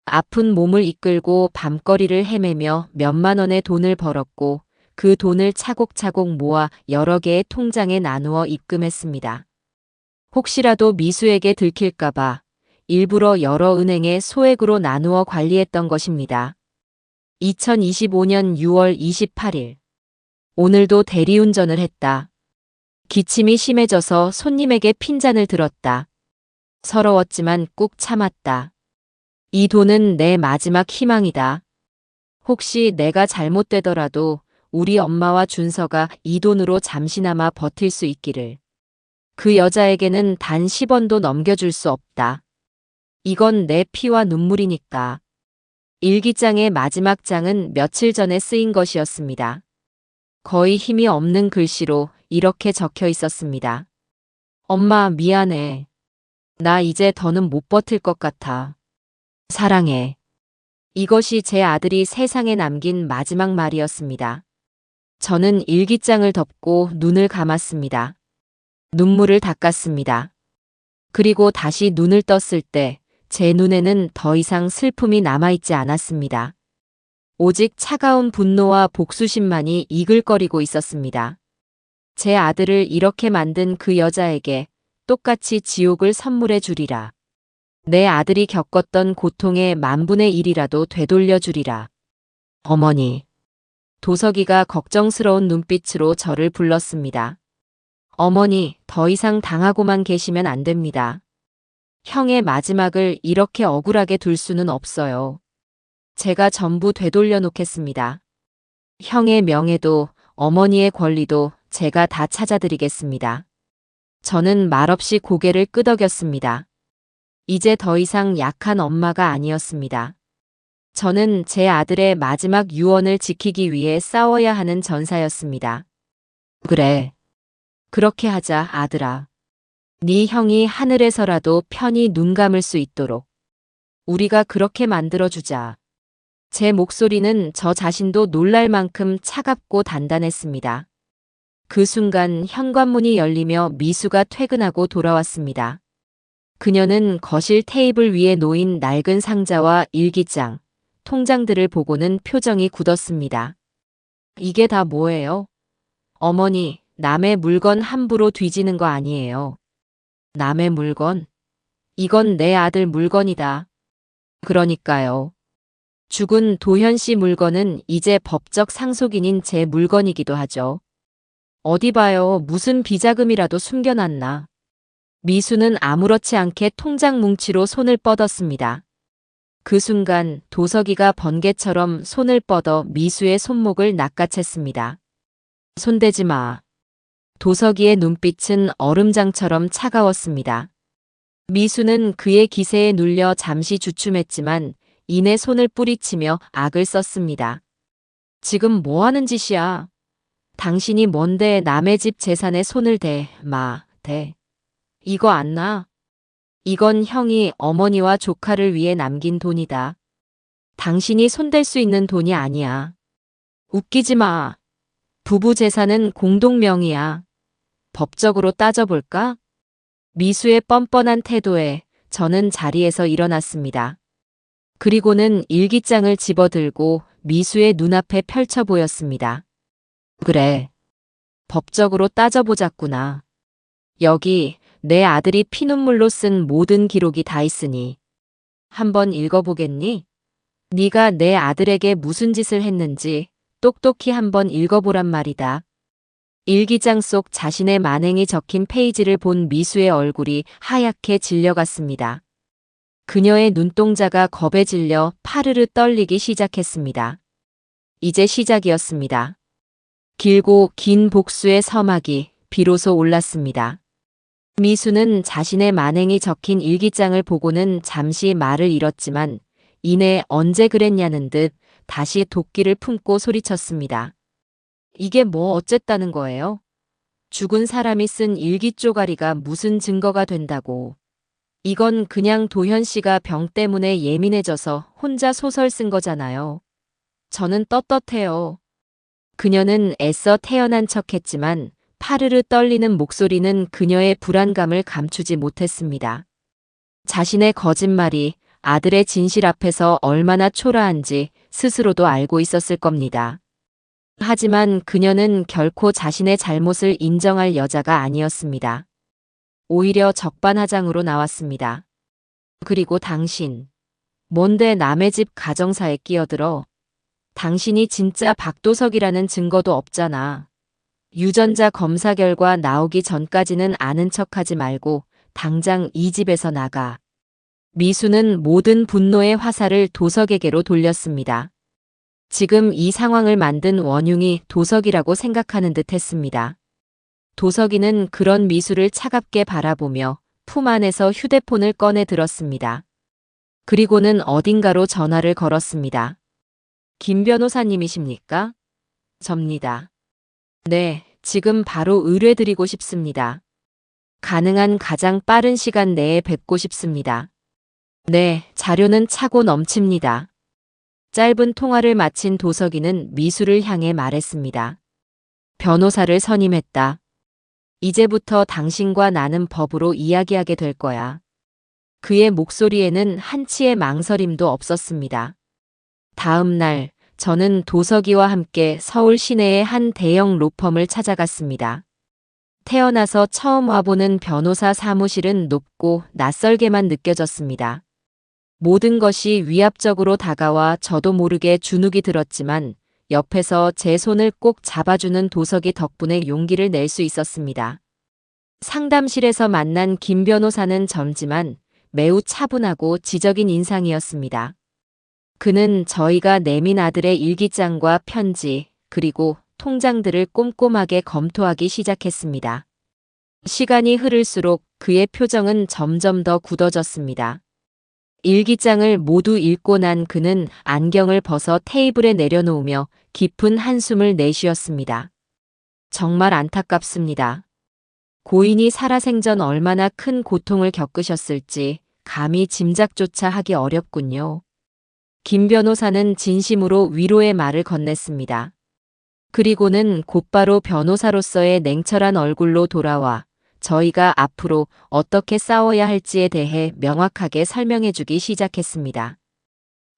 아픈 몸을 이끌고 밤거리를 헤매며 몇만 원의 돈을 벌었고 그 돈을 차곡차곡 모아 여러 개의 통장에 나누어 입금했습니다. 혹시라도 미수에게 들킬까봐 일부러 여러 은행에 소액으로 나누어 관리했던 것입니다. 2025년 6월 28일. 오늘도 대리운전을 했다. 기침이 심해져서 손님에게 핀잔을 들었다. 서러웠지만 꾹 참았다. 이 돈은 내 마지막 희망이다. 혹시 내가 잘못되더라도 우리 엄마와 준서가 이 돈으로 잠시나마 버틸 수 있기를. 그 여자에게는 단 10원도 넘겨줄 수 없다. 이건 내 피와 눈물이니까. 일기장의 마지막 장은 며칠 전에 쓰인 것이었습니다. 거의 힘이 없는 글씨로 이렇게 적혀 있었습니다. 엄마 미안해. 나 이제 더는 못 버틸 것 같아. 사랑해. 이것이 제 아들이 세상에 남긴 마지막 말이었습니다. 저는 일기장을 덮고 눈을 감았습니다. 눈물을 닦았습니다. 그리고 다시 눈을 떴을 때 제 눈에는 더 이상 슬픔이 남아있지 않았습니다. 오직 차가운 분노와 복수심만이 이글거리고 있었습니다. 제 아들을 이렇게 만든 그 여자에게 똑같이 지옥을 선물해 주리라. 내 아들이 겪었던 고통의 10,000분의 1이라도 되돌려 주리라. 어머니. 도석이가 걱정스러운 눈빛으로 저를 불렀습니다. 어머니, 더 이상 당하고만 계시면 안 됩니다. 형의 마지막을 이렇게 억울하게 둘 수는 없어요. 제가 전부 되돌려 놓겠습니다. 형의 명예도 어머니의 권리도 제가 다 찾아드리겠습니다. 저는 말없이 고개를 끄덕였습니다. 이제 더 이상 약한 엄마가 아니었습니다. 저는 제 아들의 마지막 유언을 지키기 위해 싸워야 하는 전사였습니다. 그래. 그렇게 하자, 아들아. 네 형이 하늘에서라도 편히 눈 감을 수 있도록. 우리가 그렇게 만들어주자. 제 목소리는 저 자신도 놀랄 만큼 차갑고 단단했습니다. 그 순간 현관문이 열리며 미수가 퇴근하고 돌아왔습니다. 그녀는 거실 테이블 위에 놓인 낡은 상자와 일기장, 통장들을 보고는 표정이 굳었습니다. 이게 다 뭐예요? 어머니, 남의 물건 함부로 뒤지는 거 아니에요. 남의 물건? 이건 내 아들 물건이다. 그러니까요. 죽은 도현 씨 물건은 이제 법적 상속인인 제 물건이기도 하죠. 어디 봐요. 무슨 비자금이라도 숨겨놨나. 미수는 아무렇지 않게 통장 뭉치로 손을 뻗었습니다. 그 순간 도석이가 번개처럼 손을 뻗어 미수의 손목을 낚아챘습니다. 손대지 마. 도석이의 눈빛은 얼음장처럼 차가웠습니다. 미수는 그의 기세에 눌려 잠시 주춤했지만 이내 손을 뿌리치며 악을 썼습니다. 지금 뭐 하는 짓이야? 당신이 뭔데 남의 집 재산에 손을 대, 대. 이거 안 나? 이건 형이 어머니와 조카를 위해 남긴 돈이다. 당신이 손댈 수 있는 돈이 아니야. 웃기지 마. 부부 재산은 공동명의야. 법적으로 따져볼까? 미수의 뻔뻔한 태도에 저는 자리에서 일어났습니다. 그리고는 일기장을 집어들고 미수의 눈앞에 펼쳐 보였습니다. 그래. 법적으로 따져보자꾸나. 여기 내 아들이 피눈물로 쓴 모든 기록이 다 있으니. 한번 읽어보겠니? 네가 내 아들에게 무슨 짓을 했는지 똑똑히 한번 읽어보란 말이다. 일기장 속 자신의 만행이 적힌 페이지를 본 미수의 얼굴이 하얗게 질려갔습니다. 그녀의 눈동자가 겁에 질려 파르르 떨리기 시작했습니다. 이제 시작이었습니다. 길고 긴 복수의 서막이 비로소 올랐습니다. 미수는 자신의 만행이 적힌 일기장을 보고는 잠시 말을 잃었지만 이내 언제 그랬냐는 듯 다시 도끼를 품고 소리쳤습니다. 이게 뭐 어쨌다는 거예요? 죽은 사람이 쓴 일기 쪼가리가 무슨 증거가 된다고. 이건 그냥 도현 씨가 병 때문에 예민해져서 혼자 소설 쓴 거잖아요. 저는 떳떳해요. 그녀는 애써 태연한 척했지만 파르르 떨리는 목소리는 그녀의 불안감을 감추지 못했습니다. 자신의 거짓말이 아들의 진실 앞에서 얼마나 초라한지 스스로도 알고 있었을 겁니다. 하지만 그녀는 결코 자신의 잘못을 인정할 여자가 아니었습니다. 오히려 적반하장으로 나왔습니다. 그리고 당신, 뭔데 남의 집 가정사에 끼어들어? 당신이 진짜 박도석이라는 증거도 없잖아. 유전자 검사 결과 나오기 전까지는 아는 척하지 말고 당장 이 집에서 나가. 미수는 모든 분노의 화살을 도석에게로 돌렸습니다. 지금 이 상황을 만든 원흉이 도석이라고 생각하는 듯 했습니다. 도석이는 그런 미수를 차갑게 바라보며 품 안에서 휴대폰을 꺼내 들었습니다. 그리고는 어딘가로 전화를 걸었습니다. 김 변호사님이십니까? 접니다. 네, 지금 바로 의뢰드리고 싶습니다. 가능한 가장 빠른 시간 내에 뵙고 싶습니다. 네, 자료는 차고 넘칩니다. 짧은 통화를 마친 도석이는 미수를 향해 말했습니다. 변호사를 선임했다. 이제부터 당신과 나는 법으로 이야기하게 될 거야. 그의 목소리에는 한치의 망설임도 없었습니다. 다음 날, 저는 도석이와 함께 서울 시내의 한 대형 로펌을 찾아갔습니다. 태어나서 처음 와보는 변호사 사무실은 높고 낯설게만 느껴졌습니다. 모든 것이 위압적으로 다가와 저도 모르게 주눅이 들었지만 옆에서 제 손을 꼭 잡아주는 도석이 덕분에 용기를 낼 수 있었습니다. 상담실에서 만난 김 변호사는 젊지만 매우 차분하고 지적인 인상이었습니다. 그는 저희가 내민 아들의 일기장과 편지, 그리고 통장들을 꼼꼼하게 검토하기 시작했습니다. 시간이 흐를수록 그의 표정은 점점 더 굳어졌습니다. 일기장을 모두 읽고 난 그는 안경을 벗어 테이블에 내려놓으며 깊은 한숨을 내쉬었습니다. 정말 안타깝습니다. 고인이 살아생전 얼마나 큰 고통을 겪으셨을지 감히 짐작조차 하기 어렵군요. 김 변호사는 진심으로 위로의 말을 건넸습니다. 그리고는 곧바로 변호사로서의 냉철한 얼굴로 돌아와 저희가 앞으로 어떻게 싸워야 할지에 대해 명확하게 설명해 주기 시작했습니다.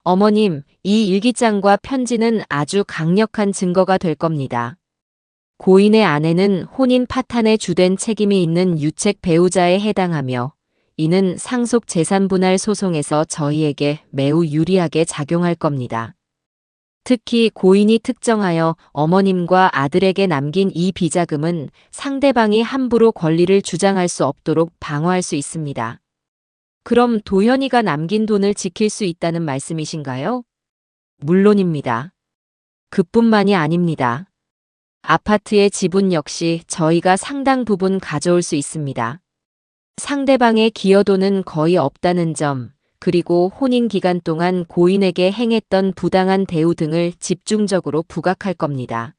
어머님, 이 일기장과 편지는 아주 강력한 증거가 될 겁니다. 고인의 아내는 혼인 파탄에 주된 책임이 있는 유책 배우자에 해당하며 이는 상속 재산 분할 소송에서 저희에게 매우 유리하게 작용할 겁니다. 특히 고인이 특정하여 어머님과 아들에게 남긴 이 비자금은 상대방이 함부로 권리를 주장할 수 없도록 방어할 수 있습니다. 그럼 도현이가 남긴 돈을 지킬 수 있다는 말씀이신가요? 물론입니다. 그뿐만이 아닙니다. 아파트의 지분 역시 저희가 상당 부분 가져올 수 있습니다. 상대방의 기여도는 거의 없다는 점, 그리고 혼인 기간 동안 고인에게 행했던 부당한 대우 등을 집중적으로 부각할 겁니다.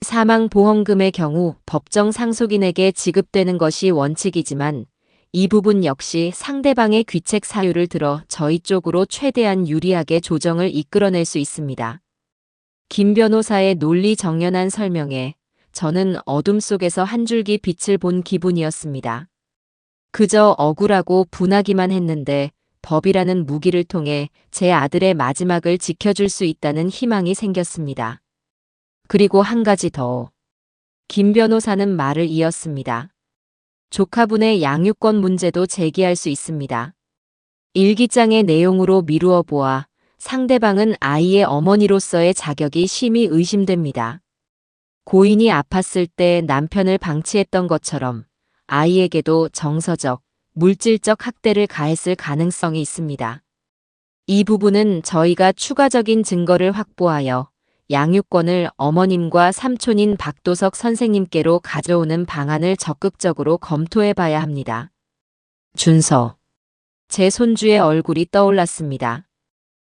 사망보험금의 경우 법정 상속인에게 지급되는 것이 원칙이지만 이 부분 역시 상대방의 귀책 사유를 들어 저희 쪽으로 최대한 유리하게 조정을 이끌어낼 수 있습니다. 김 변호사의 논리정연한 설명에 저는 어둠 속에서 한 줄기 빛을 본 기분이었습니다. 그저 억울하고 분하기만 했는데 법이라는 무기를 통해 제 아들의 마지막을 지켜줄 수 있다는 희망이 생겼습니다. 그리고 한 가지 더. 김 변호사는 말을 이었습니다. 조카분의 양육권 문제도 제기할 수 있습니다. 일기장의 내용으로 미루어 보아 상대방은 아이의 어머니로서의 자격이 심히 의심됩니다. 고인이 아팠을 때 남편을 방치했던 것처럼 아이에게도 정서적, 물질적 학대를 가했을 가능성이 있습니다. 이 부분은 저희가 추가적인 증거를 확보하여 양육권을 어머님과 삼촌인 박도석 선생님께로 가져오는 방안을 적극적으로 검토해 봐야 합니다. 준서. 제 손주의 얼굴이 떠올랐습니다.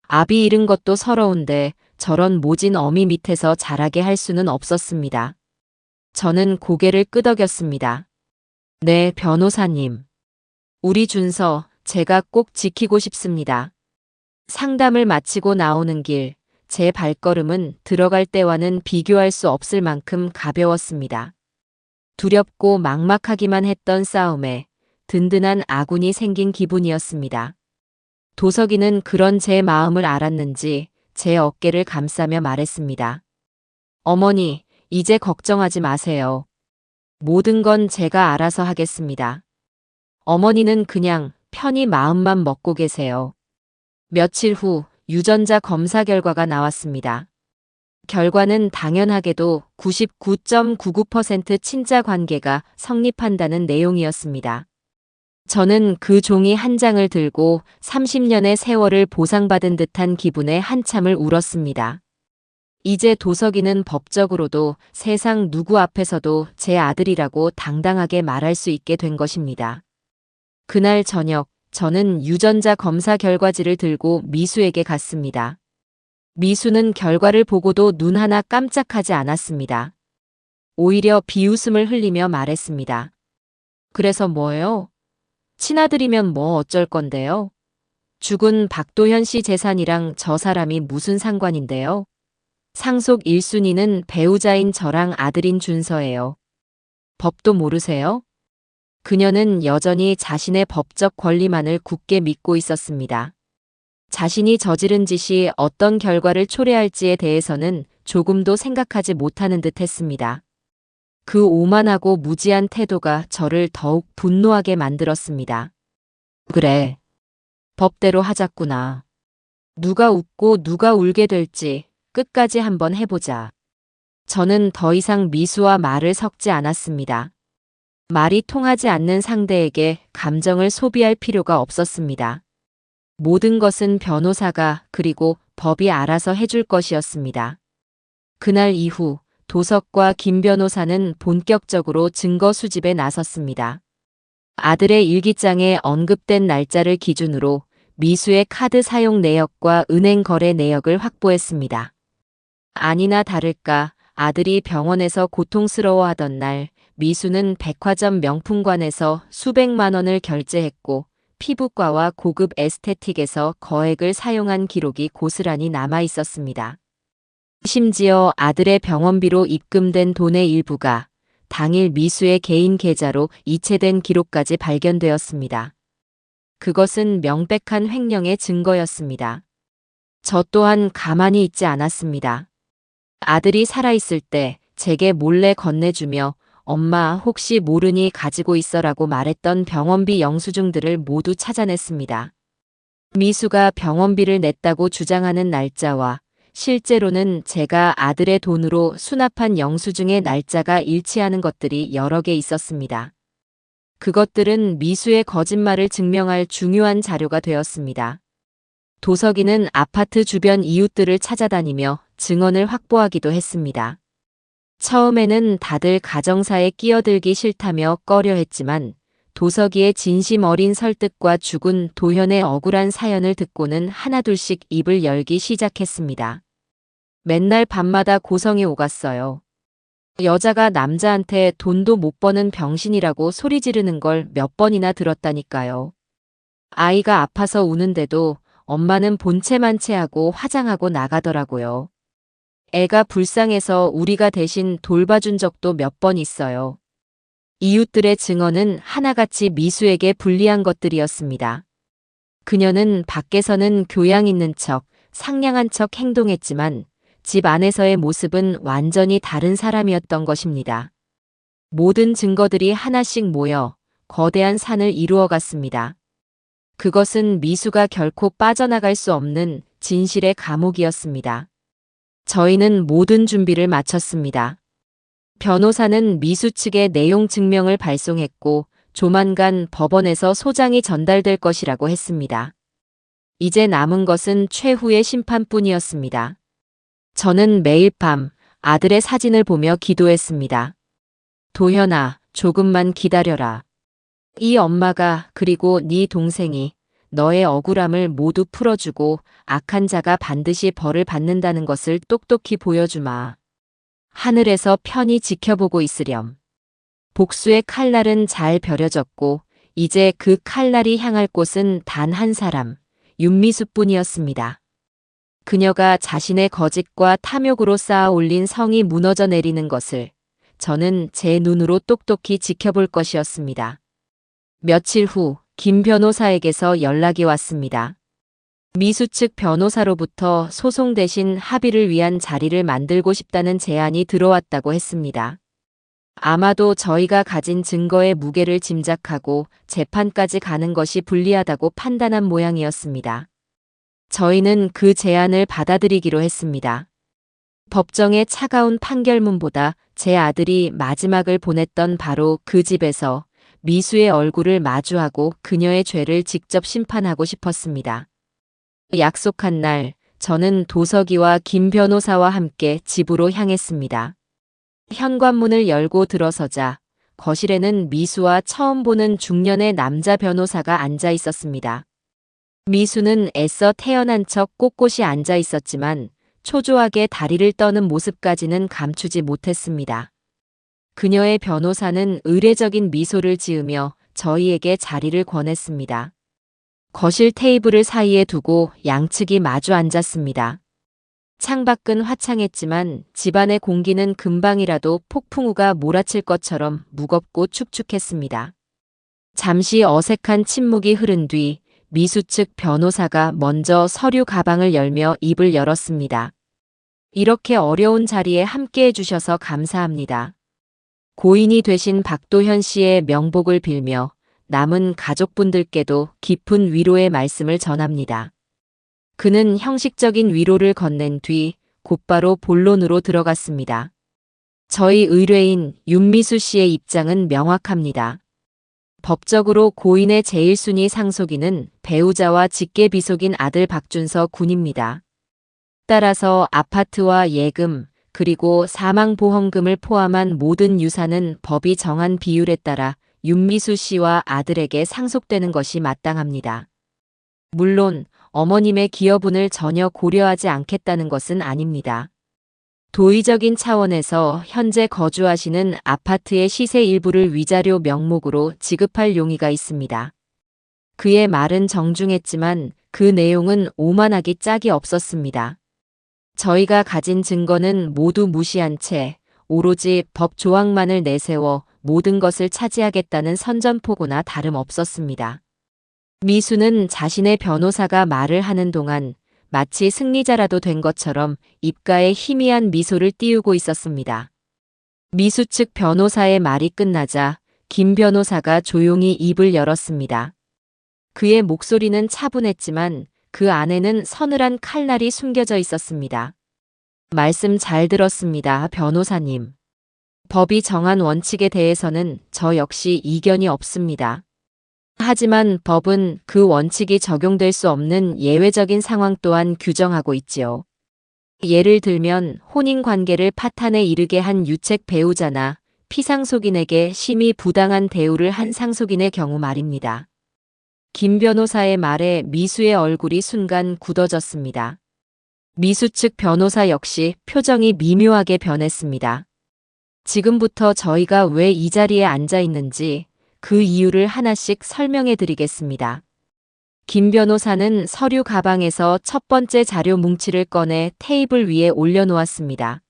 압이 잃은 것도 서러운데 저런 모진 어미 밑에서 자라게 할 수는 없었습니다. 저는 고개를 끄덕였습니다. 네, 변호사님. 우리 준서, 제가 꼭 지키고 싶습니다. 상담을 마치고 나오는 길, 제 발걸음은 들어갈 때와는 비교할 수 없을 만큼 가벼웠습니다. 두렵고 막막하기만 했던 싸움에 든든한 아군이 생긴 기분이었습니다. 도석이는 그런 제 마음을 알았는지 제 어깨를 감싸며 말했습니다. 어머니, 이제 걱정하지 마세요. 모든 건 제가 알아서 하겠습니다. 어머니는 그냥 편히 마음만 먹고 계세요. 며칠 후 유전자 검사 결과가 나왔습니다. 결과는 당연하게도 99.99% 친자 관계가 성립한다는 내용이었습니다. 저는 그 종이 한 장을 들고 30년의 세월을 보상받은 듯한 기분에 한참을 울었습니다. 이제 도석이는 법적으로도 세상 누구 앞에서도 제 아들이라고 당당하게 말할 수 있게 된 것입니다. 그날 저녁, 저는 유전자 검사 결과지를 들고 미수에게 갔습니다. 미수는 결과를 보고도 눈 하나 깜짝하지 않았습니다. 오히려 비웃음을 흘리며 말했습니다. 그래서 뭐예요? 친아들이면 뭐 어쩔 건데요? 죽은 박도현 씨 재산이랑 저 사람이 무슨 상관인데요? 상속 1순위는 배우자인 저랑 아들인 준서예요. 법도 모르세요? 그녀는 여전히 자신의 법적 권리만을 굳게 믿고 있었습니다. 자신이 저지른 짓이 어떤 결과를 초래할지에 대해서는 조금도 생각하지 못하는 듯 했습니다. 그 오만하고 무지한 태도가 저를 더욱 분노하게 만들었습니다. 그래. 법대로 하자꾸나. 누가 웃고 누가 울게 될지 끝까지 한번 해보자. 저는 더 이상 미수와 말을 섞지 않았습니다. 말이 통하지 않는 상대에게 감정을 소비할 필요가 없었습니다. 모든 것은 변호사가 그리고 법이 알아서 해줄 것이었습니다. 그날 이후 도석과 김 변호사는 본격적으로 증거 수집에 나섰습니다. 아들의 일기장에 언급된 날짜를 기준으로 미수의 카드 사용 내역과 은행 거래 내역을 확보했습니다. 아니나 다를까 아들이 병원에서 고통스러워하던 날 미수는 백화점 명품관에서 수백만 원을 결제했고 피부과와 고급 에스테틱에서 거액을 사용한 기록이 고스란히 남아 있었습니다. 심지어 아들의 병원비로 입금된 돈의 일부가 당일 미수의 개인 계좌로 이체된 기록까지 발견되었습니다. 그것은 명백한 횡령의 증거였습니다. 저 또한 가만히 있지 않았습니다. 아들이 살아있을 때 제게 몰래 건네주며 엄마 혹시 모르니 가지고 있어라고 말했던 병원비 영수증들을 모두 찾아냈습니다. 미수가 병원비를 냈다고 주장하는 날짜와 실제로는 제가 아들의 돈으로 수납한 영수증의 날짜가 일치하는 것들이 여러 개 있었습니다. 그것들은 미수의 거짓말을 증명할 중요한 자료가 되었습니다. 도석이는 아파트 주변 이웃들을 찾아다니며 증언을 확보하기도 했습니다. 처음에는 다들 가정사에 끼어들기 싫다며 꺼려했지만 도석이의 진심 어린 설득과 죽은 도현의 억울한 사연을 듣고는 하나둘씩 입을 열기 시작했습니다. 맨날 밤마다 고성이 오갔어요. 여자가 남자한테 돈도 못 버는 병신이라고 소리 지르는 걸 몇 번이나 들었다니까요. 아이가 아파서 우는데도 엄마는 본체만체하고 화장하고 나가더라고요. 애가 불쌍해서 우리가 대신 돌봐준 적도 몇 번 있어요. 이웃들의 증언은 하나같이 미수에게 불리한 것들이었습니다. 그녀는 밖에서는 교양 있는 척, 상냥한 척 행동했지만 집 안에서의 모습은 완전히 다른 사람이었던 것입니다. 모든 증거들이 하나씩 모여 거대한 산을 이루어갔습니다. 그것은 미수가 결코 빠져나갈 수 없는 진실의 감옥이었습니다. 저희는 모든 준비를 마쳤습니다. 변호사는 미수 측에 내용 증명을 발송했고 조만간 법원에서 소장이 전달될 것이라고 했습니다. 이제 남은 것은 최후의 심판뿐이었습니다. 저는 매일 밤 아들의 사진을 보며 기도했습니다. 도현아, 조금만 기다려라. 이 엄마가 그리고 네 동생이 너의 억울함을 모두 풀어주고 악한 자가 반드시 벌을 받는다는 것을 똑똑히 보여주마. 하늘에서 편히 지켜보고 있으렴. 복수의 칼날은 잘 벼려졌고 이제 그 칼날이 향할 곳은 단 한 사람, 윤미수뿐이었습니다. 그녀가 자신의 거짓과 탐욕으로 쌓아 올린 성이 무너져 내리는 것을 저는 제 눈으로 똑똑히 지켜볼 것이었습니다. 며칠 후 김 변호사에게서 연락이 왔습니다. 미수 측 변호사로부터 소송 대신 합의를 위한 자리를 만들고 싶다는 제안이 들어왔다고 했습니다. 아마도 저희가 가진 증거의 무게를 짐작하고 재판까지 가는 것이 불리하다고 판단한 모양이었습니다. 저희는 그 제안을 받아들이기로 했습니다. 법정의 차가운 판결문보다 제 아들이 마지막을 보냈던 바로 그 집에서 미수의 얼굴을 마주하고 그녀의 죄를 직접 심판하고 싶었습니다. 약속한 날, 저는 도석이와 김 변호사와 함께 집으로 향했습니다. 현관문을 열고 들어서자 거실에는 미수와 처음 보는 중년의 남자 변호사가 앉아 있었습니다. 미수는 애써 태어난 척 꼿꼿이 앉아 있었지만 초조하게 다리를 떠는 모습까지는 감추지 못했습니다. 그녀의 변호사는 의례적인 미소를 지으며 저희에게 자리를 권했습니다. 거실 테이블을 사이에 두고 양측이 마주 앉았습니다. 창밖은 화창했지만 집안의 공기는 금방이라도 폭풍우가 몰아칠 것처럼 무겁고 축축했습니다. 잠시 어색한 침묵이 흐른 뒤 미수 측 변호사가 먼저 서류 가방을 열며 입을 열었습니다. 이렇게 어려운 자리에 함께해 주셔서 감사합니다. 고인이 되신 박도현 씨의 명복을 빌며 남은 가족분들께도 깊은 위로의 말씀을 전합니다. 그는 형식적인 위로를 건넨 뒤 곧바로 본론으로 들어갔습니다. 저희 의뢰인 윤미수 씨의 입장은 명확합니다. 법적으로 고인의 제1순위 상속인은 배우자와 직계비속인 아들 박준서 군입니다. 따라서 아파트와 예금, 그리고 사망보험금을 포함한 모든 유산은 법이 정한 비율에 따라 윤미수 씨와 아들에게 상속되는 것이 마땅합니다. 물론 어머님의 기여분을 전혀 고려하지 않겠다는 것은 아닙니다. 도의적인 차원에서 현재 거주하시는 아파트의 시세 일부를 위자료 명목으로 지급할 용의가 있습니다. 그의 말은 정중했지만 그 내용은 오만하기 짝이 없었습니다. 저희가 가진 증거는 모두 무시한 채 오로지 법 조항만을 내세워 모든 것을 차지하겠다는 선전포고나 다름없었습니다. 미수는 자신의 변호사가 말을 하는 동안 마치 승리자라도 된 것처럼 입가에 희미한 미소를 띄우고 있었습니다. 미수 측 변호사의 말이 끝나자 김 변호사가 조용히 입을 열었습니다. 그의 목소리는 차분했지만 그 안에는 서늘한 칼날이 숨겨져 있었습니다. 말씀 잘 들었습니다, 변호사님. 법이 정한 원칙에 대해서는 저 역시 이견이 없습니다. 하지만 법은 그 원칙이 적용될 수 없는 예외적인 상황 또한 규정하고 있지요. 예를 들면 혼인관계를 파탄에 이르게 한 유책 배우자나 피상속인에게 심히 부당한 대우를 한 상속인의 경우 말입니다. 김 변호사의 말에 미수의 얼굴이 순간 굳어졌습니다. 미수 측 변호사 역시 표정이 미묘하게 변했습니다. 지금부터 저희가 왜 이 자리에 앉아 있는지 그 이유를 하나씩 설명해 드리겠습니다. 김 변호사는 서류 가방에서 첫 번째 자료 뭉치를 꺼내 테이블 위에 올려놓았습니다.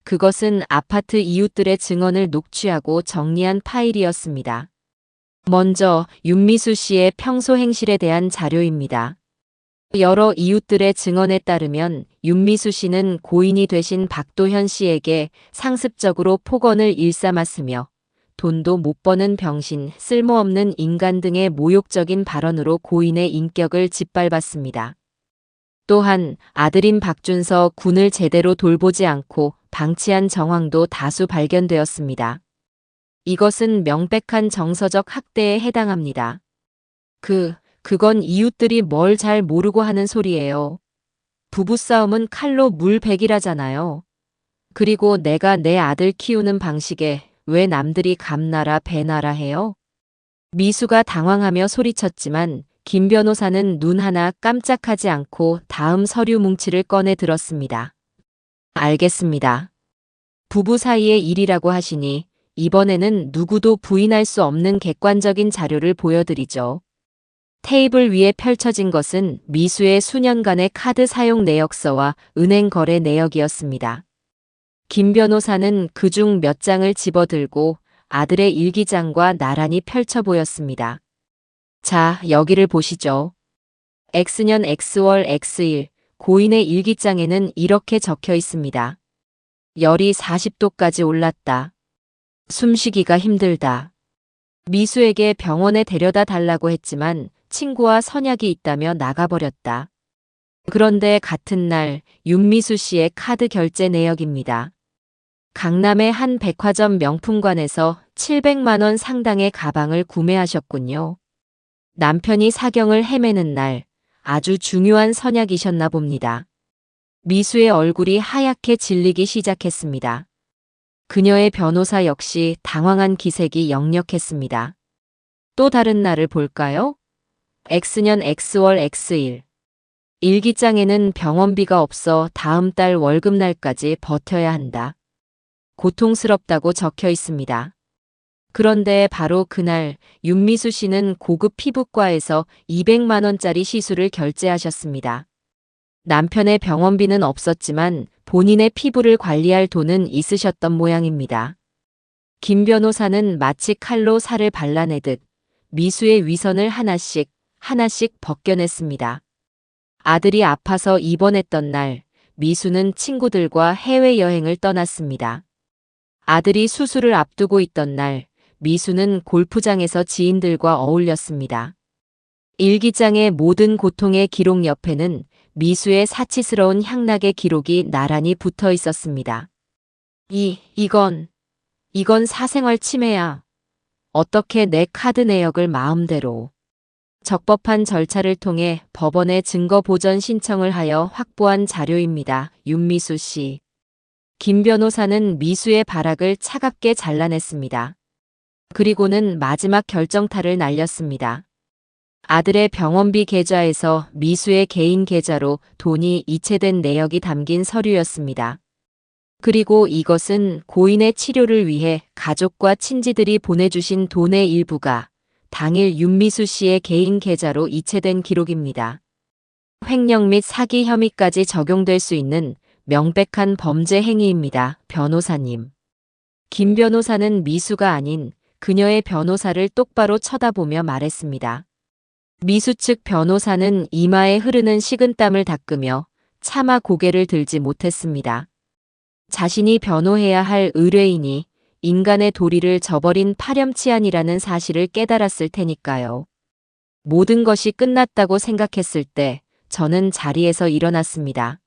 그것은 아파트 이웃들의 증언을 녹취하고 정리한 파일이었습니다. 먼저 윤미수 씨의 평소 행실에 대한 자료입니다. 여러 이웃들의 증언에 따르면 윤미수 씨는 고인이 되신 박도현 씨에게 상습적으로 폭언을 일삼았으며 돈도 못 버는 병신, 쓸모없는 인간 등의 모욕적인 발언으로 고인의 인격을 짓밟았습니다. 또한 아들인 박준서 군을 제대로 돌보지 않고 방치한 정황도 다수 발견되었습니다. 이것은 명백한 정서적 학대에 해당합니다. 그건 이웃들이 뭘 잘 모르고 하는 소리예요. 부부싸움은 칼로 물베기라잖아요. 그리고 내가 내 아들 키우는 방식에 왜 남들이 감나라 배나라 해요? 미수가 당황하며 소리쳤지만 김 변호사는 눈 하나 깜짝하지 않고 다음 서류 뭉치를 꺼내 들었습니다. 알겠습니다. 부부 사이의 일이라고 하시니 이번에는 누구도 부인할 수 없는 객관적인 자료를 보여드리죠. 테이블 위에 펼쳐진 것은 미수의 수년간의 카드 사용 내역서와 은행 거래 내역이었습니다. 김 변호사는 그중 몇 장을 집어들고 아들의 일기장과 나란히 펼쳐 보였습니다. 자, 여기를 보시죠. X년 X월 X일 고인의 일기장에는 이렇게 적혀 있습니다. 열이 40도까지 올랐다. 숨쉬기가 힘들다. 미수에게 병원에 데려다 달라고 했지만 친구와 선약이 있다며 나가버렸다. 그런데 같은 날 윤미수 씨의 카드 결제 내역입니다. 강남의 한 백화점 명품관에서 700만 원 상당의 가방을 구매하셨군요. 남편이 사경을 헤매는 날 아주 중요한 선약이셨나 봅니다. 미수의 얼굴이 하얗게 질리기 시작했습니다. 그녀의 변호사 역시 당황한 기색이 역력했습니다. 또 다른 날을 볼까요? X년 X월 X일. 일기장에는 병원비가 없어 다음 달 월급날까지 버텨야 한다. 고통스럽다고 적혀 있습니다. 그런데 바로 그날 윤미수 씨는 고급 피부과에서 200만 원짜리 시술을 결제하셨습니다. 남편의 병원비는 없었지만 본인의 피부를 관리할 돈은 있으셨던 모양입니다. 김 변호사는 마치 칼로 살을 발라내듯 미수의 위선을 하나씩 벗겨냈습니다. 아들이 아파서 입원했던 날 미수는 친구들과 해외여행을 떠났습니다. 아들이 수술을 앞두고 있던 날 미수는 골프장에서 지인들과 어울렸습니다. 일기장의 모든 고통의 기록 옆에는 미수의 사치스러운 향락의 기록이 나란히 붙어 있었습니다. 이건 사생활 침해야. 어떻게 내 카드 내역을 마음대로. 적법한 절차를 통해 법원에 증거 보전 신청을 하여 확보한 자료입니다. 윤미수 씨. 김 변호사는 미수의 발악을 차갑게 잘라냈습니다. 그리고는 마지막 결정타를 날렸습니다. 아들의 병원비 계좌에서 미수의 개인 계좌로 돈이 이체된 내역이 담긴 서류였습니다. 그리고 이것은 고인의 치료를 위해 가족과 친지들이 보내주신 돈의 일부가 당일 윤미수 씨의 개인 계좌로 이체된 기록입니다. 횡령 및 사기 혐의까지 적용될 수 있는 명백한 범죄 행위입니다. 변호사님. 김 변호사는 미수가 아닌 그녀의 변호사를 똑바로 쳐다보며 말했습니다. 미수 측 변호사는 이마에 흐르는 식은땀을 닦으며 차마 고개를 들지 못했습니다. 자신이 변호해야 할 의뢰인이 인간의 도리를 저버린 파렴치한이라는 사실을 깨달았을 테니까요. 모든 것이 끝났다고 생각했을 때 저는 자리에서 일어났습니다.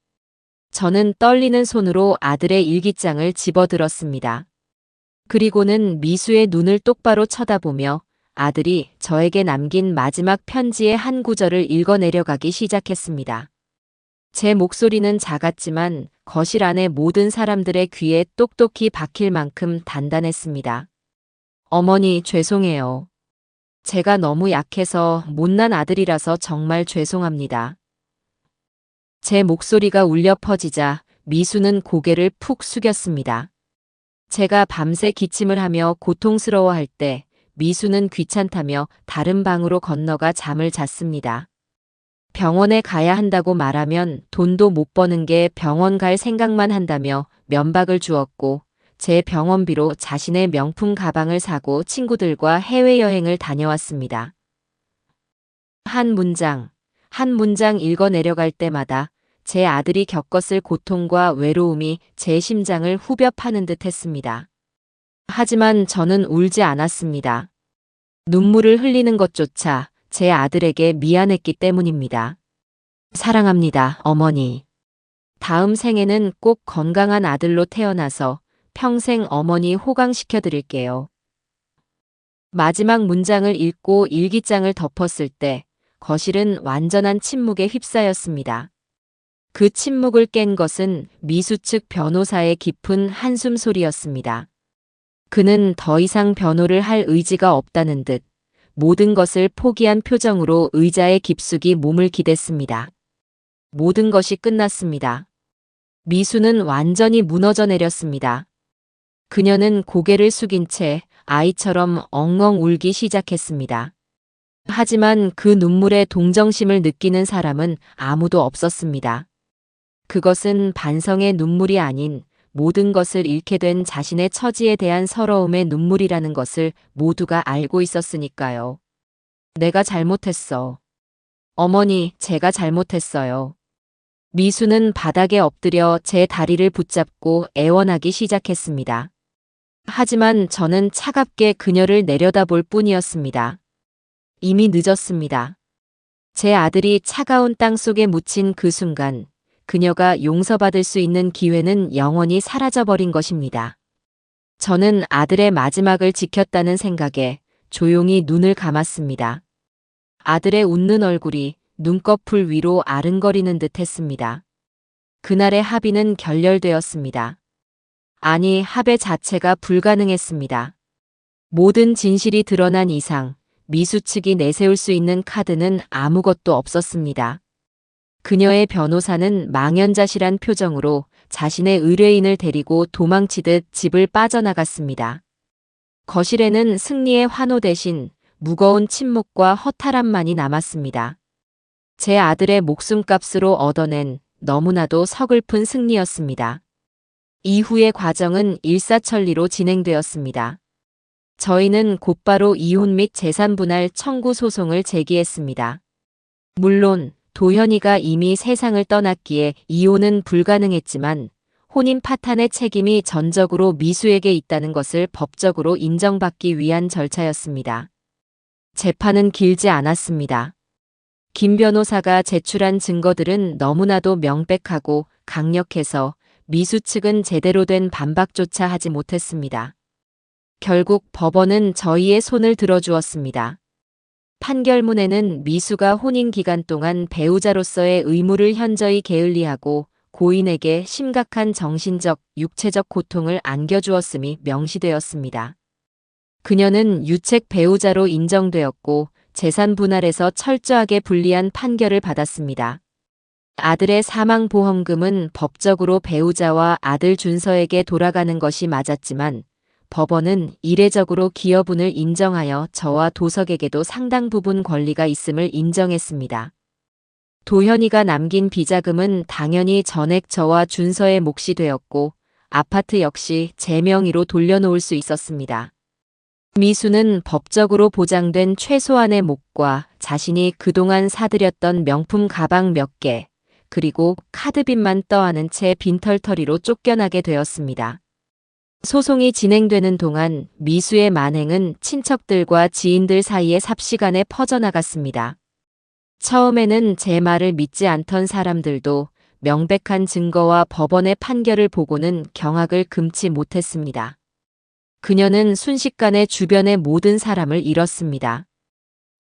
저는 떨리는 손으로 아들의 일기장을 집어들었습니다. 그리고는 미수의 눈을 똑바로 쳐다보며 아들이 저에게 남긴 마지막 편지의 한 구절을 읽어내려가기 시작했습니다. 제 목소리는 작았지만 거실 안의 모든 사람들의 귀에 똑똑히 박힐 만큼 단단했습니다. 어머니, 죄송해요. 제가 너무 약해서 못난 아들이라서 정말 죄송합니다. 제 목소리가 울려 퍼지자 미수는 고개를 푹 숙였습니다. 제가 밤새 기침을 하며 고통스러워할 때 미수는 귀찮다며 다른 방으로 건너가 잠을 잤습니다. 병원에 가야 한다고 말하면 돈도 못 버는 게 병원 갈 생각만 한다며 면박을 주었고 제 병원비로 자신의 명품 가방을 사고 친구들과 해외여행을 다녀왔습니다. 한 문장 읽어 내려갈 때마다 제 아들이 겪었을 고통과 외로움이 제 심장을 후벼 파는 듯 했습니다. 하지만 저는 울지 않았습니다. 눈물을 흘리는 것조차 제 아들에게 미안했기 때문입니다. 사랑합니다, 어머니. 다음 생에는 꼭 건강한 아들로 태어나서 평생 어머니 호강시켜 드릴게요. 마지막 문장을 읽고 일기장을 덮었을 때 거실은 완전한 침묵에 휩싸였습니다. 그 침묵을 깬 것은 미수 측 변호사의 깊은 한숨 소리였습니다. 그는 더 이상 변호를 할 의지가 없다는 듯 모든 것을 포기한 표정으로 의자에 깊숙이 몸을 기댔습니다. 모든 것이 끝났습니다. 미수는 완전히 무너져 내렸습니다. 그녀는 고개를 숙인 채 아이처럼 엉엉 울기 시작했습니다. 하지만 그 눈물에 동정심을 느끼는 사람은 아무도 없었습니다. 그것은 반성의 눈물이 아닌 모든 것을 잃게 된 자신의 처지에 대한 서러움의 눈물이라는 것을 모두가 알고 있었으니까요. 내가 잘못했어. 어머니, 제가 잘못했어요. 미수는 바닥에 엎드려 제 다리를 붙잡고 애원하기 시작했습니다. 하지만 저는 차갑게 그녀를 내려다볼 뿐이었습니다. 이미 늦었습니다. 제 아들이 차가운 땅 속에 묻힌 그 순간 그녀가 용서받을 수 있는 기회는 영원히 사라져버린 것입니다. 저는 아들의 마지막을 지켰다는 생각에 조용히 눈을 감았습니다. 아들의 웃는 얼굴이 눈꺼풀 위로 아른거리는 듯 했습니다. 그날의 합의는 결렬되었습니다. 아니, 합의 자체가 불가능했습니다. 모든 진실이 드러난 이상 미수 측이 내세울 수 있는 카드는 아무것도 없었습니다. 그녀의 변호사는 망연자실한 표정으로 자신의 의뢰인을 데리고 도망치듯 집을 빠져나갔습니다. 거실에는 승리의 환호 대신 무거운 침묵과 허탈함만이 남았습니다. 제 아들의 목숨값으로 얻어낸 너무나도 서글픈 승리였습니다. 이후의 과정은 일사천리로 진행되었습니다. 저희는 곧바로 이혼 및 재산분할 청구 소송을 제기했습니다. 물론 도현이가 이미 세상을 떠났기에 이혼은 불가능했지만 혼인 파탄의 책임이 전적으로 미수에게 있다는 것을 법적으로 인정받기 위한 절차였습니다. 재판은 길지 않았습니다. 김 변호사가 제출한 증거들은 너무나도 명백하고 강력해서 미수 측은 제대로 된 반박조차 하지 못했습니다. 결국 법원은 저희의 손을 들어주었습니다. 판결문에는 미수가 혼인 기간 동안 배우자로서의 의무를 현저히 게을리하고 고인에게 심각한 정신적, 육체적 고통을 안겨주었음이 명시되었습니다. 그녀는 유책 배우자로 인정되었고 재산 분할에서 철저하게 불리한 판결을 받았습니다. 아들의 사망보험금은 법적으로 배우자와 아들 준서에게 돌아가는 것이 맞았지만 법원은 이례적으로 기여분을 인정하여 저와 도석에게도 상당 부분 권리가 있음을 인정했습니다. 도현이가 남긴 비자금은 당연히 전액 저와 준서의 몫이 되었고 아파트 역시 제 명의로 돌려놓을 수 있었습니다. 미수는 법적으로 보장된 최소한의 몫과 자신이 그동안 사들였던 명품 가방 몇 개, 그리고 카드빚만 떠안은 채 빈털터리로 쫓겨나게 되었습니다. 소송이 진행되는 동안 미수의 만행은 친척들과 지인들 사이에 삽시간에 퍼져나갔습니다. 처음에는 제 말을 믿지 않던 사람들도 명백한 증거와 법원의 판결을 보고는 경악을 금치 못했습니다. 그녀는 순식간에 주변의 모든 사람을 잃었습니다.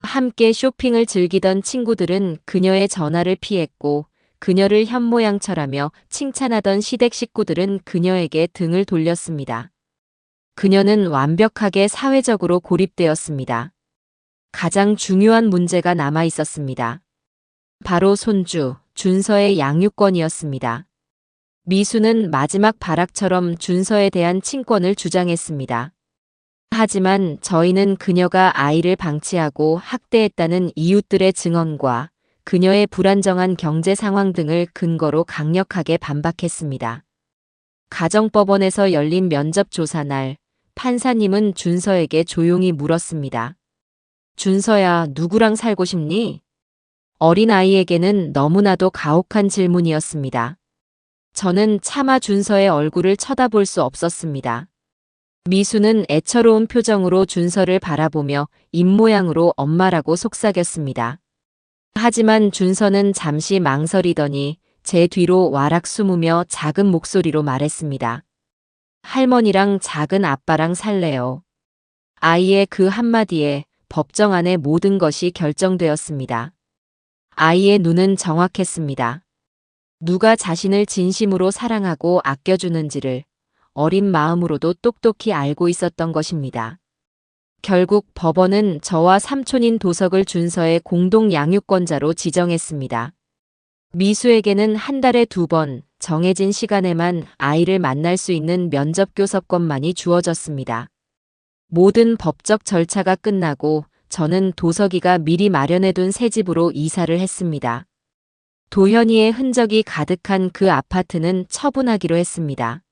함께 쇼핑을 즐기던 친구들은 그녀의 전화를 피했고 그녀를 현모양처라며 칭찬하던 시댁 식구들은 그녀에게 등을 돌렸습니다. 그녀는 완벽하게 사회적으로 고립되었습니다. 가장 중요한 문제가 남아 있었습니다. 바로 손주, 준서의 양육권이었습니다. 미수는 마지막 발악처럼 준서에 대한 친권을 주장했습니다. 하지만 저희는 그녀가 아이를 방치하고 학대했다는 이웃들의 증언과 그녀의 불안정한 경제 상황 등을 근거로 강력하게 반박했습니다. 가정법원에서 열린 면접 조사 날 판사님은 준서에게 조용히 물었습니다. 준서야, 누구랑 살고 싶니? 어린아이에게는 너무나도 가혹한 질문이었습니다. 저는 차마 준서의 얼굴을 쳐다볼 수 없었습니다. 미수는 애처로운 표정으로 준서를 바라보며 입모양으로 엄마라고 속삭였습니다. 하지만 준서는 잠시 망설이더니 제 뒤로 와락 숨으며 작은 목소리로 말했습니다. 할머니랑 작은 아빠랑 살래요. 아이의 그 한마디에 법정 안의 모든 것이 결정되었습니다. 아이의 눈은 정확했습니다. 누가 자신을 진심으로 사랑하고 아껴주는지를 어린 마음으로도 똑똑히 알고 있었던 것입니다. 결국 법원은 저와 삼촌인 도석을 준서의 공동 양육권자로 지정했습니다. 미수에게는 한 달에 2번 정해진 시간에만 아이를 만날 수 있는 면접교섭권만이 주어졌습니다. 모든 법적 절차가 끝나고 저는 도석이가 미리 마련해둔 새 집으로 이사를 했습니다. 도현이의 흔적이 가득한 그 아파트는 처분하기로 했습니다.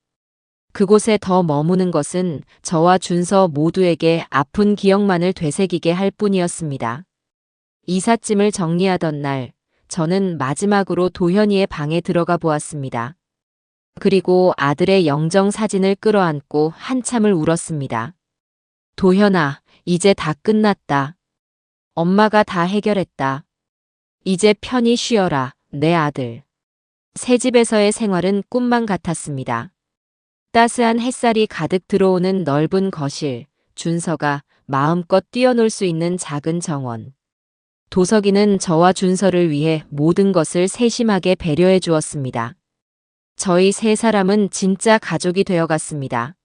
그곳에 더 머무는 것은 저와 준서 모두에게 아픈 기억만을 되새기게 할 뿐이었습니다. 이삿짐을 정리하던 날, 저는 마지막으로 도현이의 방에 들어가 보았습니다. 그리고 아들의 영정 사진을 끌어안고 한참을 울었습니다. 도현아, 이제 다 끝났다. 엄마가 다 해결했다. 이제 편히 쉬어라, 내 아들. 새 집에서의 생활은 꿈만 같았습니다. 따스한 햇살이 가득 들어오는 넓은 거실, 준서가 마음껏 뛰어놀 수 있는 작은 정원. 도석이는 저와 준서를 위해 모든 것을 세심하게 배려해 주었습니다. 저희 세 사람은 진짜 가족이 되어갔습니다.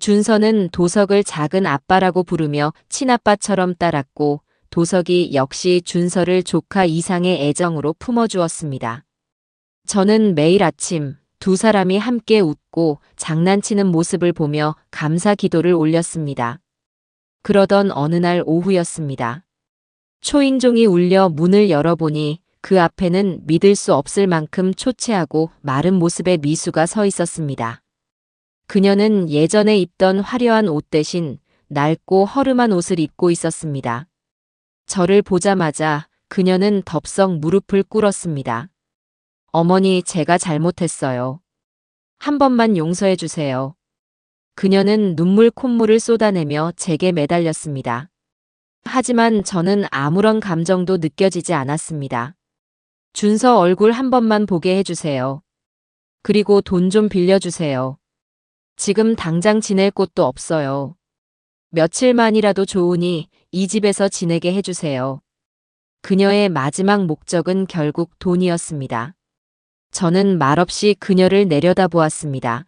준서는 도석을 작은 아빠라고 부르며 친아빠처럼 따랐고, 도석이 역시 준서를 조카 이상의 애정으로 품어주었습니다. 저는 매일 아침 두 사람이 함께 웃고 장난치는 모습을 보며 감사 기도를 올렸습니다. 그러던 어느 날 오후였습니다. 초인종이 울려 문을 열어보니 그 앞에는 믿을 수 없을 만큼 초췌하고 마른 모습의 미수가 서 있었습니다. 그녀는 예전에 입던 화려한 옷 대신 낡고 허름한 옷을 입고 있었습니다. 저를 보자마자 그녀는 덥석 무릎을 꿇었습니다. 어머니, 제가 잘못했어요. 한 번만 용서해 주세요. 그녀는 눈물 콧물을 쏟아내며 제게 매달렸습니다. 하지만 저는 아무런 감정도 느껴지지 않았습니다. 준서 얼굴 한 번만 보게 해주세요. 그리고 돈 좀 빌려주세요. 지금 당장 지낼 곳도 없어요. 며칠만이라도 좋으니 이 집에서 지내게 해주세요. 그녀의 마지막 목적은 결국 돈이었습니다. 저는 말없이 그녀를 내려다보았습니다.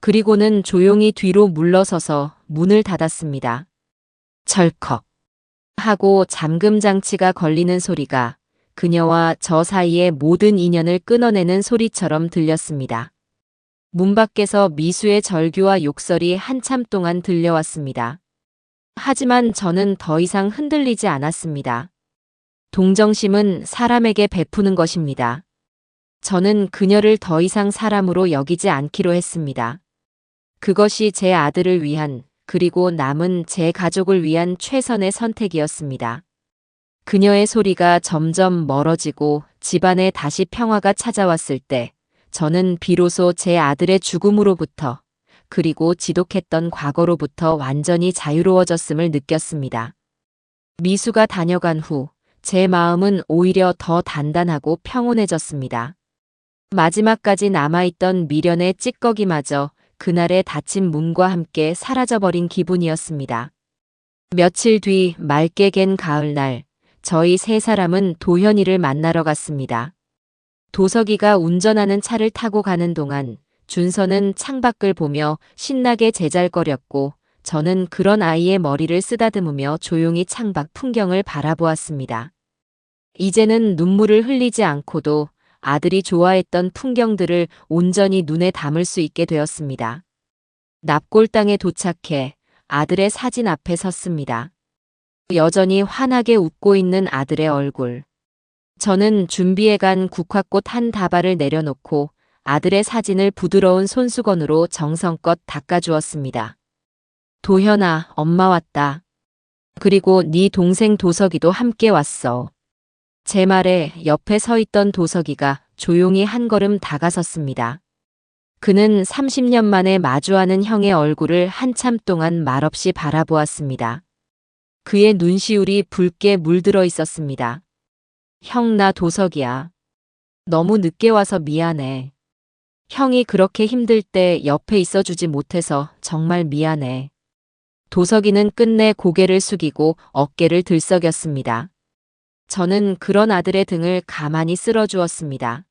그리고는 조용히 뒤로 물러서서 문을 닫았습니다. 철컥 하고 잠금 장치가 걸리는 소리가 그녀와 저 사이의 모든 인연을 끊어내는 소리처럼 들렸습니다. 문 밖에서 미수의 절규와 욕설이 한참 동안 들려왔습니다. 하지만 저는 더 이상 흔들리지 않았습니다. 동정심은 사람에게 베푸는 것입니다. 저는 그녀를 더 이상 사람으로 여기지 않기로 했습니다. 그것이 제 아들을 위한, 그리고 남은 제 가족을 위한 최선의 선택이었습니다. 그녀의 소리가 점점 멀어지고 집안에 다시 평화가 찾아왔을 때 저는 비로소 제 아들의 죽음으로부터, 그리고 지독했던 과거로부터 완전히 자유로워졌음을 느꼈습니다. 미수가 다녀간 후 제 마음은 오히려 더 단단하고 평온해졌습니다. 마지막까지 남아있던 미련의 찌꺼기마저 그날의 닫힌 문과 함께 사라져버린 기분이었습니다. 며칠 뒤 맑게 갠 가을날, 저희 세 사람은 도현이를 만나러 갔습니다. 도석이가 운전하는 차를 타고 가는 동안 준서는 창밖을 보며 신나게 제잘거렸고, 저는 그런 아이의 머리를 쓰다듬으며 조용히 창밖 풍경을 바라보았습니다. 이제는 눈물을 흘리지 않고도 아들이 좋아했던 풍경들을 온전히 눈에 담을 수 있게 되었습니다. 납골당에 도착해 아들의 사진 앞에 섰습니다. 여전히 환하게 웃고 있는 아들의 얼굴. 저는 준비해간 국화꽃 한 다발을 내려놓고 아들의 사진을 부드러운 손수건으로 정성껏 닦아주었습니다. 도현아, 엄마 왔다. 그리고 네 동생 도석이도 함께 왔어. 제 말에 옆에 서 있던 도석이가 조용히 한 걸음 다가섰습니다. 그는 30년 만에 마주하는 형의 얼굴을 한참 동안 말없이 바라보았습니다. 그의 눈시울이 붉게 물들어 있었습니다. 형, 나 도석이야. 너무 늦게 와서 미안해. 형이 그렇게 힘들 때 옆에 있어주지 못해서 정말 미안해. 도석이는 끝내 고개를 숙이고 어깨를 들썩였습니다. 저는 그런 아들의 등을 가만히 쓸어주었습니다.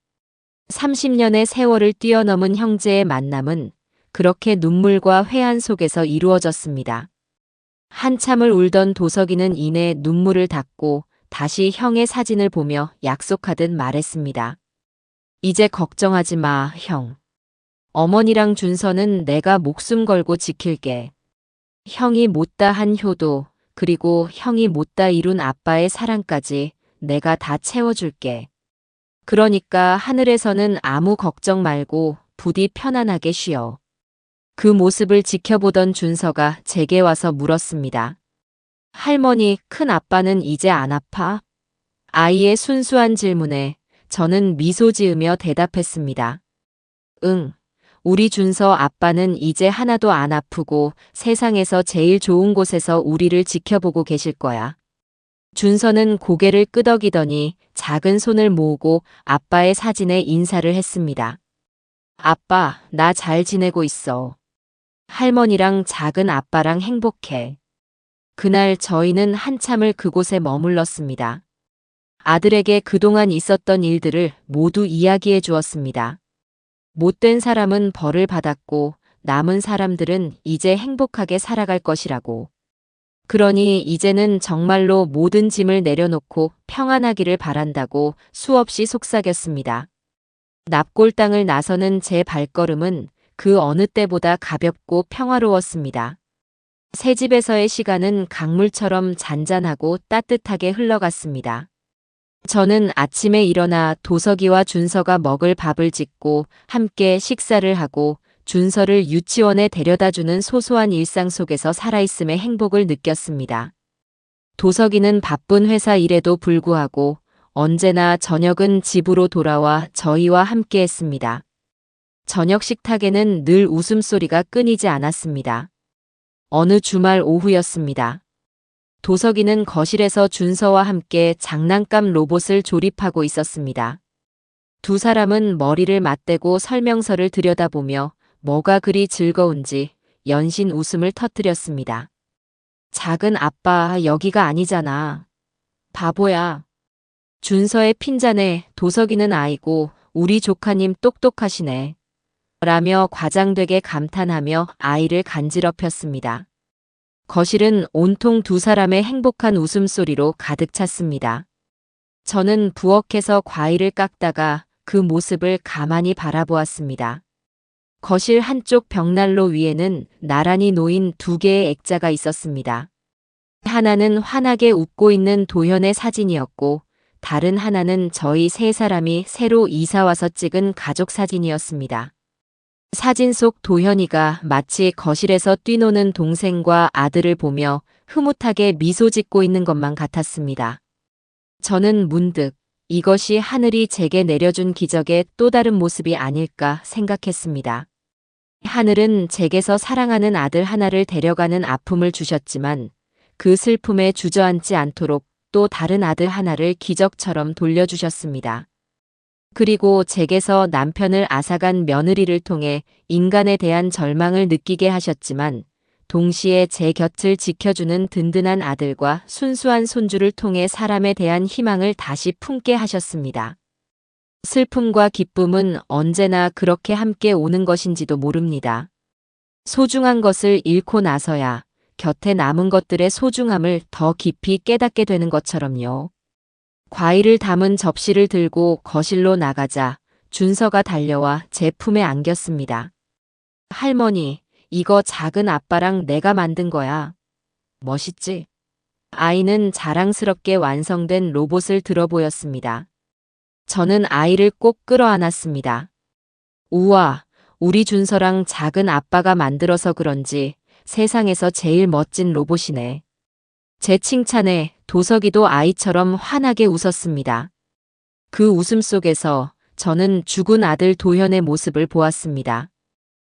30년의 세월을 뛰어넘은 형제의 만남은 그렇게 눈물과 회한 속에서 이루어졌습니다. 한참을 울던 도석이는 이내 눈물을 닦고 다시 형의 사진을 보며 약속하듯 말했습니다. 이제 걱정하지 마, 형. 어머니랑 준서는 내가 목숨 걸고 지킬게. 형이 못다 한 효도, 그리고 형이 못다 이룬 아빠의 사랑까지 내가 다 채워줄게. 그러니까 하늘에서는 아무 걱정 말고 부디 편안하게 쉬어. 그 모습을 지켜보던 준서가 제게 와서 물었습니다. 할머니, 큰 아빠는 이제 안 아파? 아이의 순수한 질문에 저는 미소 지으며 대답했습니다. 응. 우리 준서 아빠는 이제 하나도 안 아프고 세상에서 제일 좋은 곳에서 우리를 지켜보고 계실 거야. 준서는 고개를 끄덕이더니 작은 손을 모으고 아빠의 사진에 인사를 했습니다. 아빠, 나 잘 지내고 있어. 할머니랑 작은 아빠랑 행복해. 그날 저희는 한참을 그곳에 머물렀습니다. 아들에게 그동안 있었던 일들을 모두 이야기해 주었습니다. 못된 사람은 벌을 받았고 남은 사람들은 이제 행복하게 살아갈 것이라고. 그러니 이제는 정말로 모든 짐을 내려놓고 평안하기를 바란다고 수없이 속삭였습니다. 납골당을 나서는 제 발걸음은 그 어느 때보다 가볍고 평화로웠습니다. 새 집에서의 시간은 강물처럼 잔잔하고 따뜻하게 흘러갔습니다. 저는 아침에 일어나 도석이와 준서가 먹을 밥을 짓고 함께 식사를 하고 준서를 유치원에 데려다주는 소소한 일상 속에서 살아있음의 행복을 느꼈습니다. 도석이는 바쁜 회사 일에도 불구하고 언제나 저녁은 집으로 돌아와 저희와 함께 했습니다. 저녁 식탁에는 늘 웃음소리가 끊이지 않았습니다. 어느 주말 오후였습니다. 도석이는 거실에서 준서와 함께 장난감 로봇을 조립하고 있었습니다. 두 사람은 머리를 맞대고 설명서를 들여다보며 뭐가 그리 즐거운지 연신 웃음을 터뜨렸습니다. 작은 아빠, 여기가 아니잖아. 바보야. 준서의 핀잔에 도석이는 아이고 우리 조카님 똑똑하시네. 라며 과장되게 감탄하며 아이를 간지럽혔습니다. 거실은 온통 두 사람의 행복한 웃음소리로 가득 찼습니다. 저는 부엌에서 과일을 깎다가 그 모습을 가만히 바라보았습니다. 거실 한쪽 벽난로 위에는 나란히 놓인 두 개의 액자가 있었습니다. 하나는 환하게 웃고 있는 도현의 사진이었고 다른 하나는 저희 세 사람이 새로 이사와서 찍은 가족 사진이었습니다. 사진 속 도현이가 마치 거실에서 뛰노는 동생과 아들을 보며 흐뭇하게 미소 짓고 있는 것만 같았습니다. 저는 문득 이것이 하늘이 제게 내려준 기적의 또 다른 모습이 아닐까 생각했습니다. 하늘은 제게서 사랑하는 아들 하나를 데려가는 아픔을 주셨지만 그 슬픔에 주저앉지 않도록 또 다른 아들 하나를 기적처럼 돌려주셨습니다. 그리고 제게서 남편을 앗아간 며느리를 통해 인간에 대한 절망을 느끼게 하셨지만 동시에 제 곁을 지켜주는 든든한 아들과 순수한 손주를 통해 사람에 대한 희망을 다시 품게 하셨습니다. 슬픔과 기쁨은 언제나 그렇게 함께 오는 것인지도 모릅니다. 소중한 것을 잃고 나서야 곁에 남은 것들의 소중함을 더 깊이 깨닫게 되는 것처럼요. 과일을 담은 접시를 들고 거실로 나가자 준서가 달려와 제 품에 안겼습니다. 할머니, 이거 작은 아빠랑 내가 만든 거야. 멋있지? 아이는 자랑스럽게 완성된 로봇을 들어 보였습니다. 저는 아이를 꼭 끌어안았습니다. 우와, 우리 준서랑 작은 아빠가 만들어서 그런지 세상에서 제일 멋진 로봇이네. 제 칭찬에 도석이도 아이처럼 환하게 웃었습니다. 그 웃음 속에서 저는 죽은 아들 도현의 모습을 보았습니다.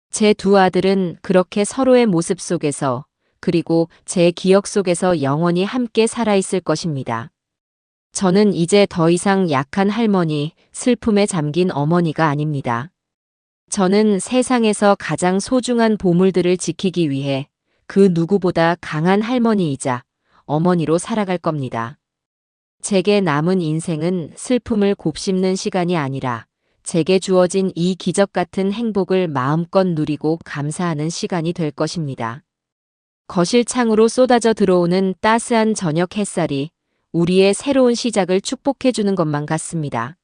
제 두 아들은 그렇게 서로의 모습 속에서 그리고 제 기억 속에서 영원히 함께 살아있을 것입니다. 저는 이제 더 이상 약한 할머니, 슬픔에 잠긴 어머니가 아닙니다. 저는 세상에서 가장 소중한 보물들을 지키기 위해 그 누구보다 강한 할머니이자 어머니로 살아갈 겁니다. 제게 남은 인생은 슬픔을 곱씹는 시간이 아니라 제게 주어진 이 기적 같은 행복을 마음껏 누리고 감사하는 시간이 될 것입니다. 거실 창으로 쏟아져 들어오는 따스한 저녁 햇살이 우리의 새로운 시작을 축복해주는 것만 같습니다.